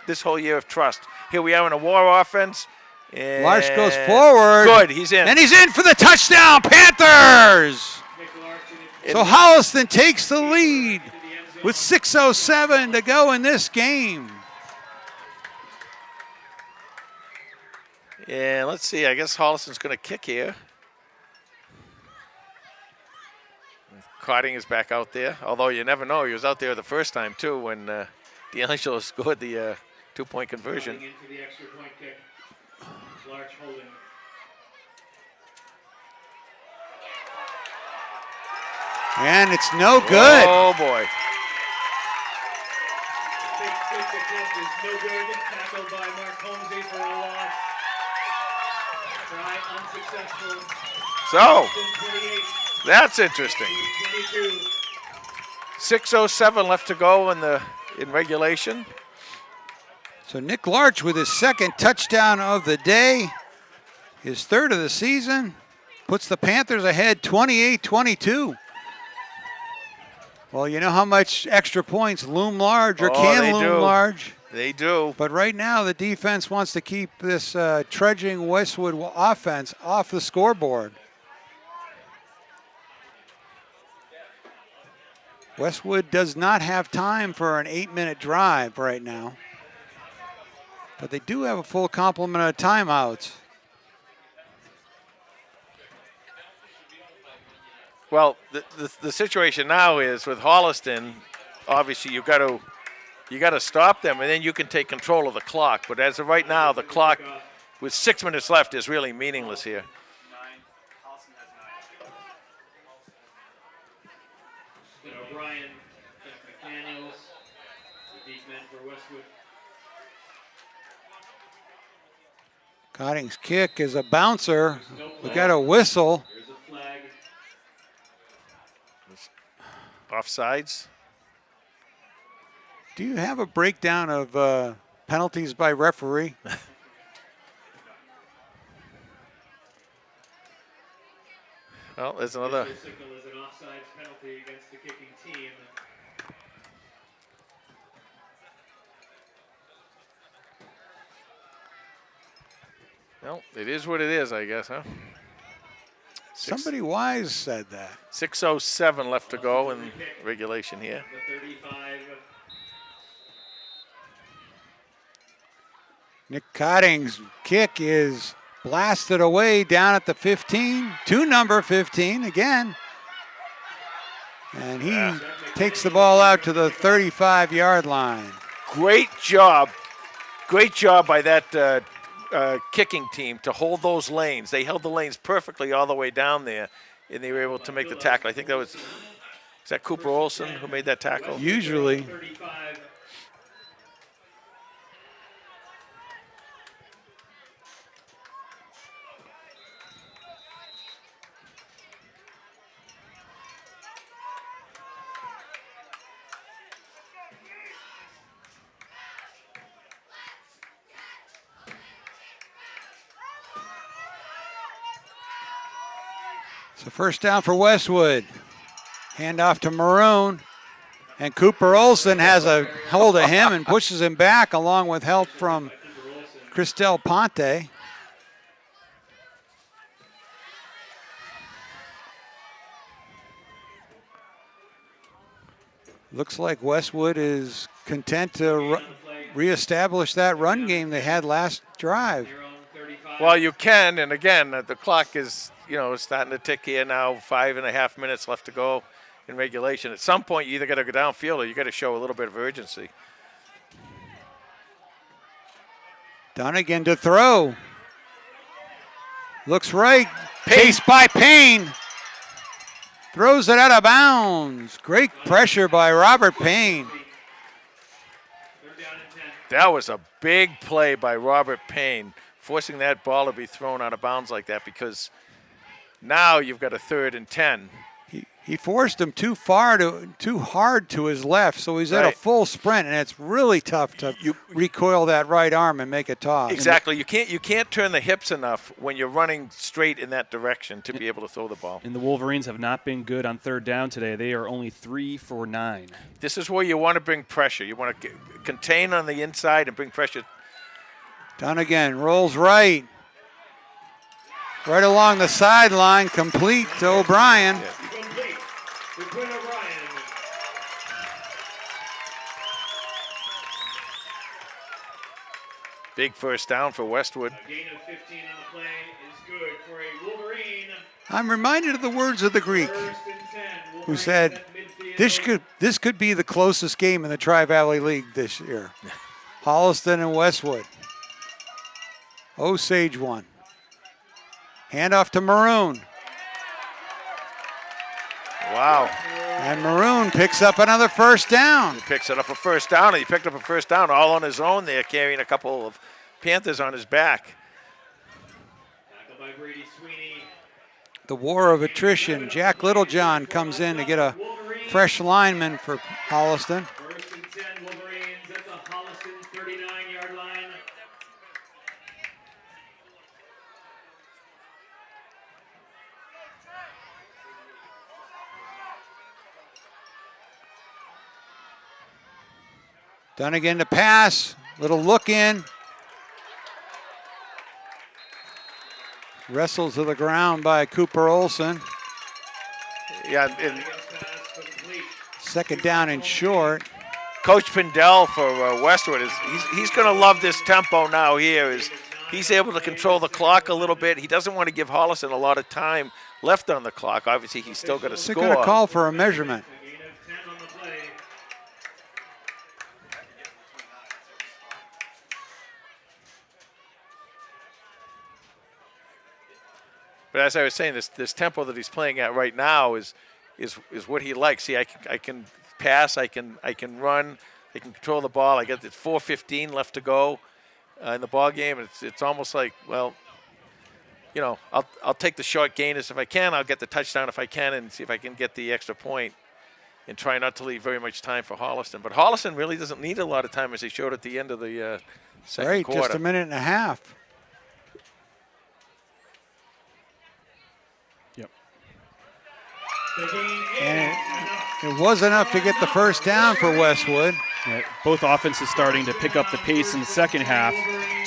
this whole year of trust. Here we are in a war offense. And Larch goes forward. Good, he's in. And he's in for the touchdown, Panthers! So Holliston takes the lead with 6:07 to go in this game. Yeah, let's see. I guess Holliston's going to kick here. Cotting is back out there, although you never know. He was out there the first time, too, when D'Angelo scored the 2-point conversion. Into the extra point kick. Large holding. And it's no good. Oh, boy. Big quick attempt is no good. Tackled by Mark Holmesy for a loss. Try unsuccessful. So, 28, that's interesting. 22. 6:07 left to go in regulation. So Nick Larch with his 2nd touchdown of the day, his 3rd of the season, puts the Panthers ahead 28-22. Well, you know how much extra points loom large or Oh, can they loom do. large. They do. But right now the defense wants to keep this trudging Westwood offense off the scoreboard. Westwood does not have time for an 8-minute drive right now. But they do have a full complement of timeouts. Well, the situation now is with Holliston, obviously you got to stop them, and then you can take control of the clock. But as of right now, the clock with 6 minutes left is really meaningless here. O'Brien, McDaniels, the deep men for Westwood. Cotting's kick is a bouncer. We got a whistle. There's a flag. Offsides. Do you have a breakdown of penalties by referee? Well, there's another. Official signal is an offsides penalty against the kicking team. Well, it is what it is, I guess, huh? Somebody wise said that. 6:07 left to go in regulation here. The 35. Nick Cotting's kick is blasted away down at the 15, to number 15 again. And he takes the ball out to the 35-yard line. Great job. Great job by that kicking team to hold those lanes. They held the lanes perfectly all the way down there, and they were able to make the tackle. I think that was, is that Cooper Olson who made that tackle? Usually. 35. So first down for Westwood. Handoff to Maroon. And Cooper Olson has a hold of him and pushes him back along with help from Cristel Ponte. Looks like Westwood is content to reestablish that run game they had last drive. Well, you can, and again, the clock is, starting to tick here now. 5.5 minutes left to go in regulation. At some point, you either got to go downfield or you got to show a little bit of urgency. Dunnigan to throw. Looks right. Chased by Payne. Throws it out of bounds. Great pressure by Robert Payne. That was a big play by Robert Payne, forcing that ball to be thrown out of bounds like that, because now you've got a 3rd and 10. He forced him too hard to his left, so he's at a full sprint, and it's really tough to recoil that right arm and make a toss. Exactly. You can't turn the hips enough when you're running straight in that direction to be able to throw the ball. And the Wolverines have not been good on 3rd down today. They are only 3 for 9. This is where you want to bring pressure. You want to contain on the inside and bring pressure. Dunnigan rolls right. Right along the sideline, complete to O'Brien. Yeah. Complete to Quinn O'Brien. Big first down for Westwood. A gain of 15 on the play is good for a Wolverine. I'm reminded of the words of the Greek, 1st and 10. who said, this could be the closest game in the Tri-Valley League this year. Holliston and Westwood. Osage won. Handoff to Maroon. Wow. And Maroon picks up another first down. He picks it up a first down, and he picked up a first down all on his own there, carrying a couple of Panthers on his back. Tackled by Brady Sweeney. The war of attrition. Jack Littlejohn comes in to get a fresh lineman for Holliston. 1st and 10 Wolverines at the Holliston 39-yard line. Dunnigan to pass. Little look in. Wrestled to the ground by Cooper Olson. Yeah, and Pass complete. 2nd down and short. Coach Pindell for Westwood he's going to love this tempo now here. He's able to control the clock a little bit. He doesn't want to give Holliston a lot of time left on the clock. Obviously, he's still got to They're score. going to call for a measurement. A gain of 10 on the play. But as I was saying, this tempo that he's playing at right now is what he likes. See, I can pass, I can run, I can control the ball. I got the 4:15 left to go. in the ball game. It's almost like, well, you know, I'll take the short gainers if I can. I'll get the touchdown if I can, and see if I can get the extra point, and try not to leave very much time for Holliston. But Holliston really doesn't need a lot of time, as they showed at the end of the second quarter. Just a minute and a half. Yep. And it was enough to get the first down for Westwood. Yeah, both offenses starting to pick up the pace in the second half.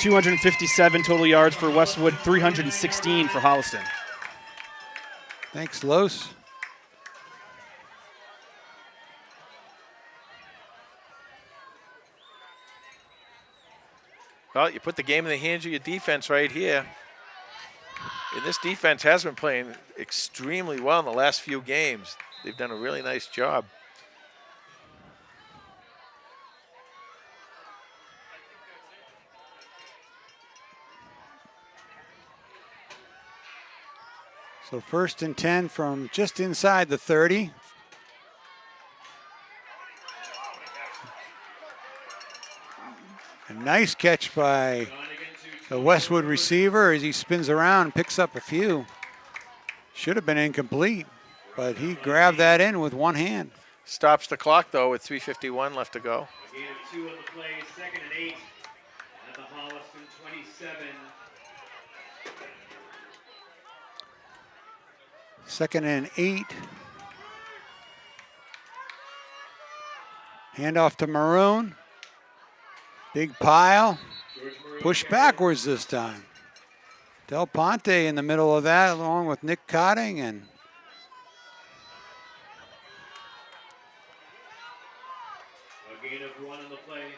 257 total yards for Westwood, 316 for Holliston. Thanks, Los. Well, you put the game in the hands of your defense right here. And this defense has been playing extremely well in the last few games. They've done a really nice job. So 1st and 10 from just inside the 30. A nice catch by the Westwood receiver as he spins around and picks up a few. Should have been incomplete, but he grabbed that in with one hand. Stops the clock, though, with 3:51 left to go. A gain of 2 on the play, 2nd and 8 at the Holliston 27. 2nd and 8. Handoff to Maroon. Big pile. Push backwards this time. Del Ponte in the middle of that, along with Nick Cotting. And A gain of 1 on the play.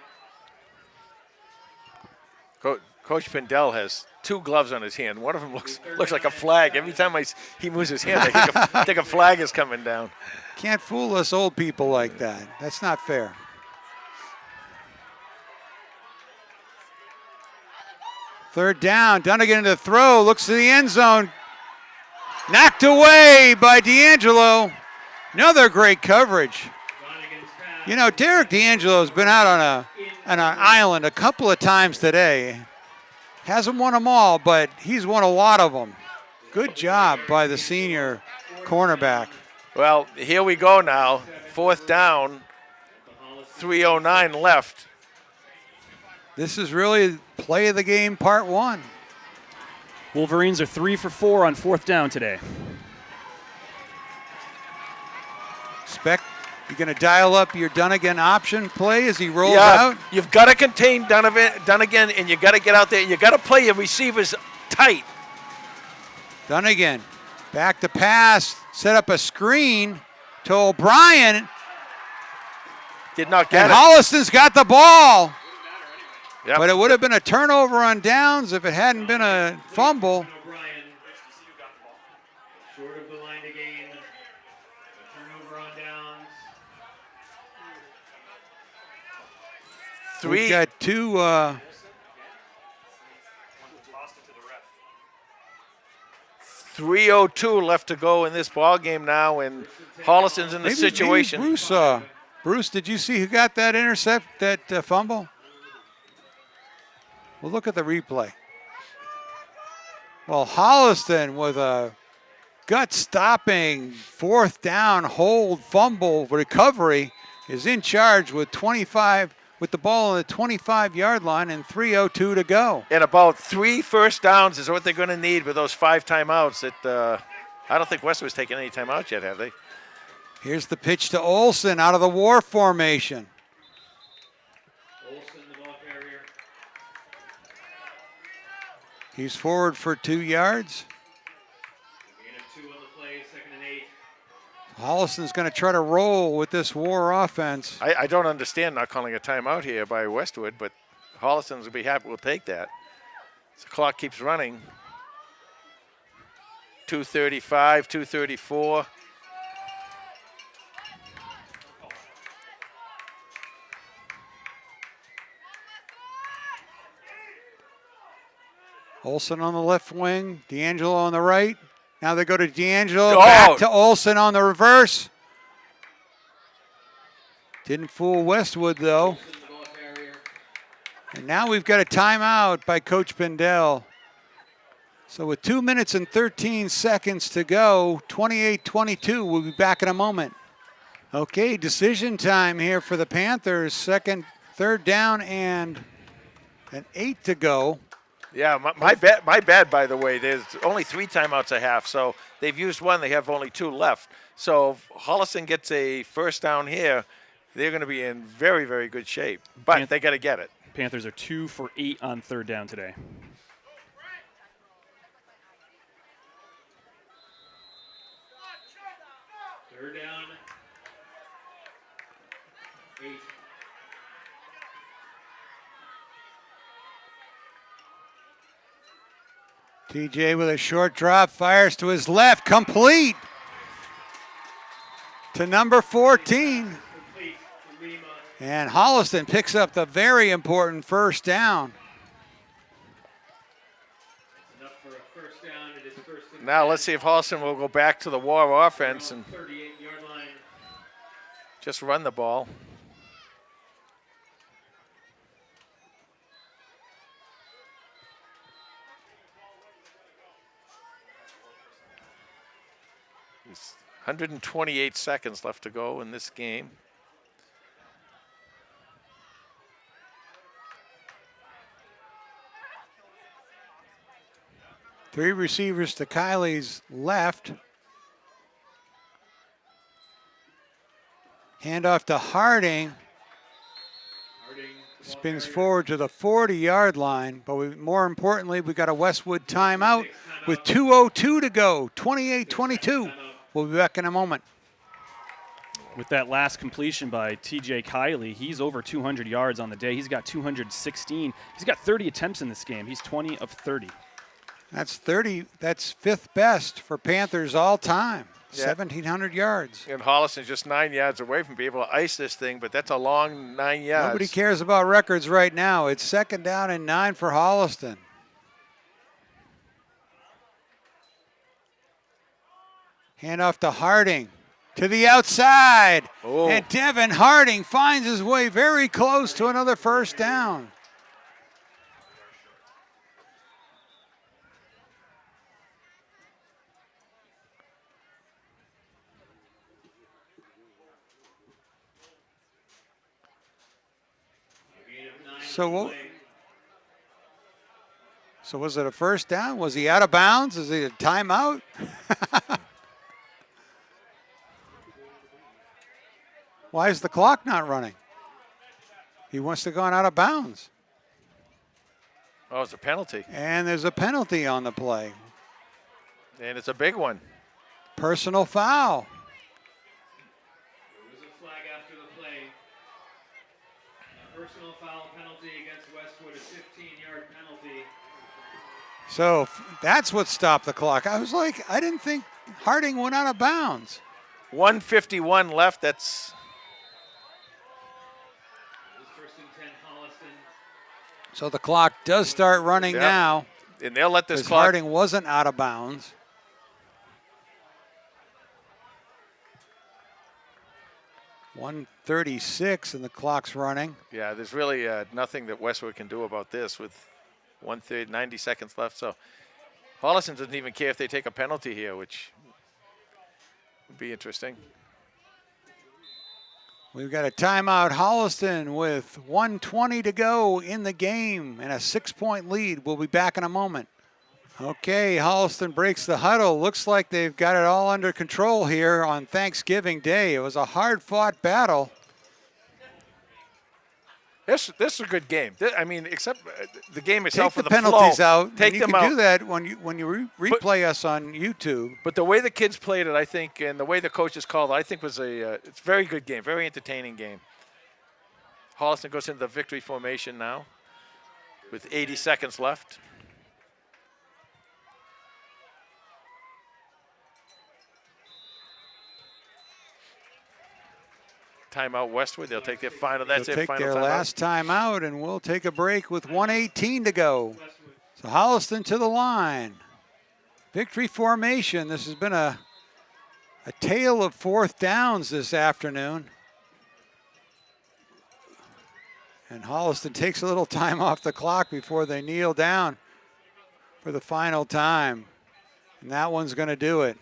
Coach Pindell has 2 gloves on his hand. One of them looks like a flag. Every time he moves his hand, I think a flag is coming down. can't fool us old people like that. That's not fair. Third down, Dunnigan to throw, looks to the end zone. Knocked away by D'Angelo. Another great coverage. You know, Derek D'Angelo's been out on an island a couple of times today. Hasn't won them all, but he's won a lot of them. Good job by the senior cornerback. Well, here we go now. 4th down, 3:09 left. This is really play of the game part 1. Wolverines are 3 for 4 on 4th down today. You're going to dial up your Dunnigan option play as he rolls Yeah, out? you've got to contain Dunnigan, and you got to get out there. You got to play your receivers tight. Dunnigan back to pass, set up a screen to O'Brien. Did not get And it. Holliston's got the ball. Yep. But it would have been a turnover on downs if it hadn't been a fumble. O'Brien, short of the line to gain. A turnover on downs. We've got 3:02 left to go in this ball game now, and Holliston's in the situation. Maybe Bruce, did you see who got that intercept, that fumble? Well, look at the replay. Well, Holliston with a gut-stopping 4th down hold fumble recovery is in charge with the ball on the 25-yard line and 3:02 to go. And about 3 first downs is what they're going to need with those 5 timeouts. I don't think Westwood's taken any timeouts yet, have they? Here's the pitch to Olsen out of the war formation. Olsen, the ball carrier. He's forward for 2 yards. Gain of 2 on the play, 2nd and 8. Holliston's going to try to roll with this war offense. I don't understand not calling a timeout here by Westwood, but Holliston's will be happy. We'll take that. The clock keeps running. 2:35, 2:34. Olsen on the left wing, D'Angelo on the right. Now they go to D'Angelo, Oh. back to Olsen on the reverse. Didn't fool Westwood, though. Olsen, the ball carrier. And now we've got a timeout by Coach Bendel. So with 2 minutes and 13 seconds to go, 28-22, we'll be back in a moment. Okay, decision time here for the Panthers. Third down and an 8 to go. Yeah, my bad, by the way. There's only 3 timeouts a half, so they've used one. They have only 2 left. So if Holliston gets a first down here, they're going to be in very, very good shape. But they got to get it. Panthers are 2 for 8 on third down today. Third down. 8. TJ with a short drop, fires to his left, complete to number 14. Complete. Lima. And Holliston picks up the very important first down. Enough for a first down. It is first and Now let's see if Holliston will go back to the war offense and 38-yard line. just run the ball. There's 128 seconds left to go in this game. Three receivers to Kylie's left. Handoff to Harding. Spins forward to the 40-yard line, but more importantly, we got a Westwood timeout with 2:02 to go, 28-22. We'll be back in a moment. With that last completion by TJ Kiley, he's over 200 yards on the day. He's got 216. He's got 30 attempts in this game. He's 20 of 30. That's 30. That's 5th best for Panthers all time. Yeah. 1,700 yards. And Holliston's just 9 yards away from being able to ice this thing, but that's a long 9 yards. Nobody cares about records right now. It's 2nd down and 9 for Holliston. Handoff to Harding. To the outside. Oh. And Devin Harding finds his way very close to another first down. So was it a first down? Was he out of bounds? Is it a timeout? Why is the clock not running? He must have gone out of bounds. Oh, it's a penalty. And there's a penalty on the play. And it's a big one. Personal foul. There was a flag after the play. A personal foul penalty against Westwood, a 15-yard penalty. So that's what stopped the clock. I was like, I didn't think Harding went out of bounds. 1:51 left. That's It was first and 10, Holliston. So the clock does start running Yep. now. and they'll let this Because clock. Harding wasn't out of bounds. .136 and the clock's running. Yeah, there's really nothing that Westwood can do about this with 90 seconds left. So Holliston doesn't even care if they take a penalty here, which would be interesting. We've got a timeout. Holliston with 1:20 to go in the game and a 6-point lead. We'll be back in a moment. Okay, Holliston breaks the huddle. Looks like they've got it all under control here on Thanksgiving Day. It was a hard-fought battle. This is a good game. I mean, except the game Take itself the for the penalties flow. out. Take and them you can out. do that when you replay us on YouTube. But the way the kids played it, I think, and the way the coaches called it, I think was it's a very good game, very entertaining game. Holliston goes into the victory formation now with 80 seconds left. Timeout Westwood. They'll take their final. That's They'll it. take Final their timeout. last timeout, and we'll take a break with 1:18 to go. So Holliston to the line. Victory formation. This has been a tale of 4th downs this afternoon. And Holliston takes a little time off the clock before they kneel down for the final time. And that one's going to do it.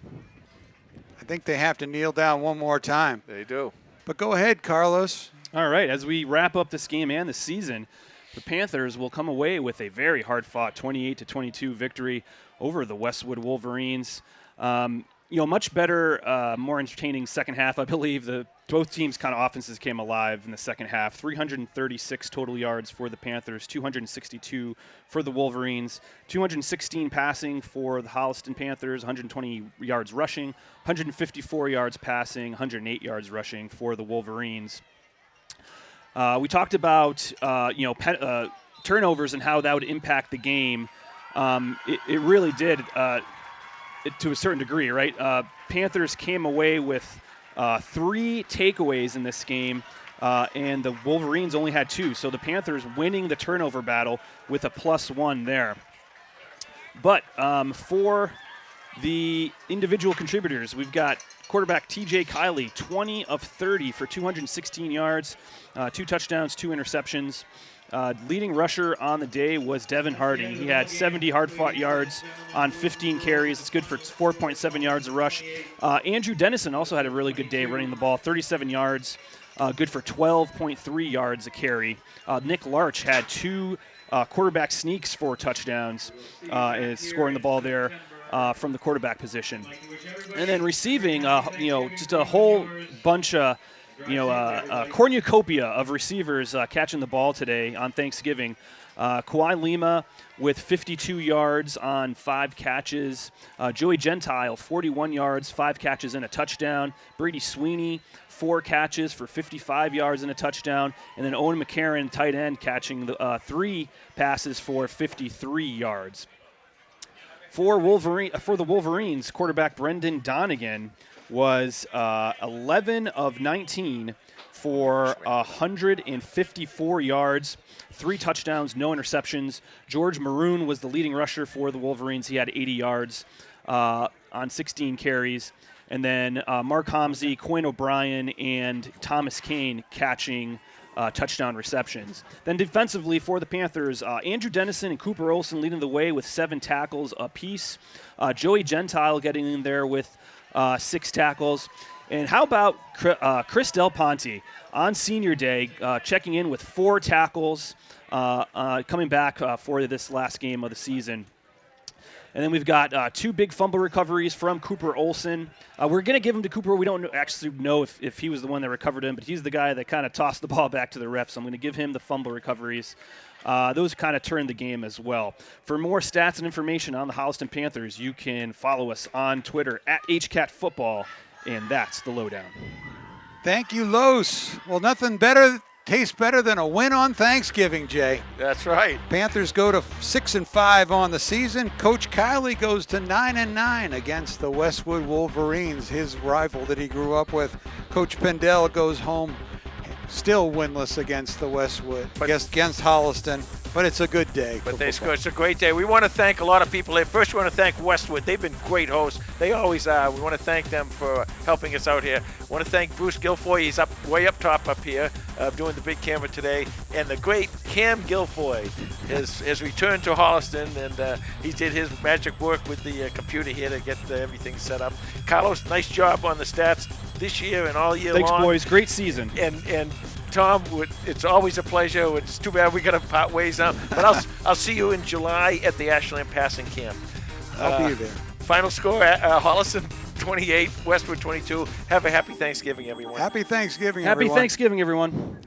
I think they have to kneel down one more time. They do. But go ahead, Carlos. All right, as we wrap up this game and the season, the Panthers will come away with a very hard-fought 28-22 victory over the Westwood Wolverines. Much better, more entertaining second half, I believe. Both teams' kind of offenses came alive in the second half. 336 total yards for the Panthers, 262 for the Wolverines, 216 passing for the Holliston Panthers, 120 yards rushing, 154 yards passing, 108 yards rushing for the Wolverines. We talked about turnovers and how that would impact the game. It really did to a certain degree, right? Panthers came away with 3 takeaways in this game, and the Wolverines only had 2. So the Panthers winning the turnover battle with a +1 there. But for the individual contributors, we've got quarterback TJ Kiley, 20 of 30 for 216 yards, 2 touchdowns, 2 interceptions. Leading rusher on the day was Devin Harding. He had 70 hard-fought yards on 15 carries. It's good for 4.7 yards a rush. Andrew Dennison also had a really good day running the ball, 37 yards, good for 12.3 yards a carry. Nick Larch had 2 quarterback sneaks for touchdowns, and scoring the ball there from the quarterback position. And then receiving, just a whole bunch of cornucopia of receivers catching the ball today on Thanksgiving. Kawhi Lima with 52 yards on 5 catches. Joey Gentile, 41 yards, 5 catches and a touchdown. Brady Sweeney, 4 catches for 55 yards and a touchdown. And then Owen McCarron, tight end, catching 3 passes for 53 yards. For the Wolverines, quarterback Brendan Donegan was 11 of 19 for 154 yards, 3 touchdowns, no interceptions. George Maroon was the leading rusher for the Wolverines. He had 80 yards on 16 carries. And then Mark Homsey, Coyne O'Brien, and Thomas Kane catching touchdown receptions. Then defensively for the Panthers, Andrew Dennison and Cooper Olsen leading the way with 7 tackles apiece. Joey Gentile getting in there with 6 tackles. And how about Chris Del Ponte on senior day, checking in with 4 tackles, coming back for this last game of the season. And then we've got 2 big fumble recoveries from Cooper Olsen. We're going to give them to Cooper. We don't actually know if he was the one that recovered him, but he's the guy that kind of tossed the ball back to the refs. So I'm going to give him the fumble recoveries. Those kind of turned the game as well. For more stats and information on the Holliston Panthers, you can follow us on Twitter at HCatFootball, and that's the lowdown. Thank you, Los. Well, nothing tastes better than a win on Thanksgiving, Jay. That's right. Panthers go to 6-5 on the season. Coach Kiley goes to 9-9 against the Westwood Wolverines, his rival that he grew up with. Coach Pendel goes home still winless against the Westwood, against Holliston. But it's a good day. But it's a great day. We want to thank a lot of people. First, we want to thank Westwood. They've been great hosts. They always are. We want to thank them for helping us out here. We want to thank Bruce Guilfoy. He's way up top up here doing the big camera today. And the great Cam Guilfoy has returned to Holliston, and he did his magic work with the computer here to get everything set up. Carlos, nice job on the stats this year and all year long. Thanks, boys. Great season. And Tom, it's always a pleasure. It's too bad we got to part ways now. But I'll see you in July at the Ashland Passing Camp. I'll be there. Final score, Holliston 28, Westwood 22. Have a happy Thanksgiving, everyone. Happy Thanksgiving, Happy everyone. Thanksgiving, everyone.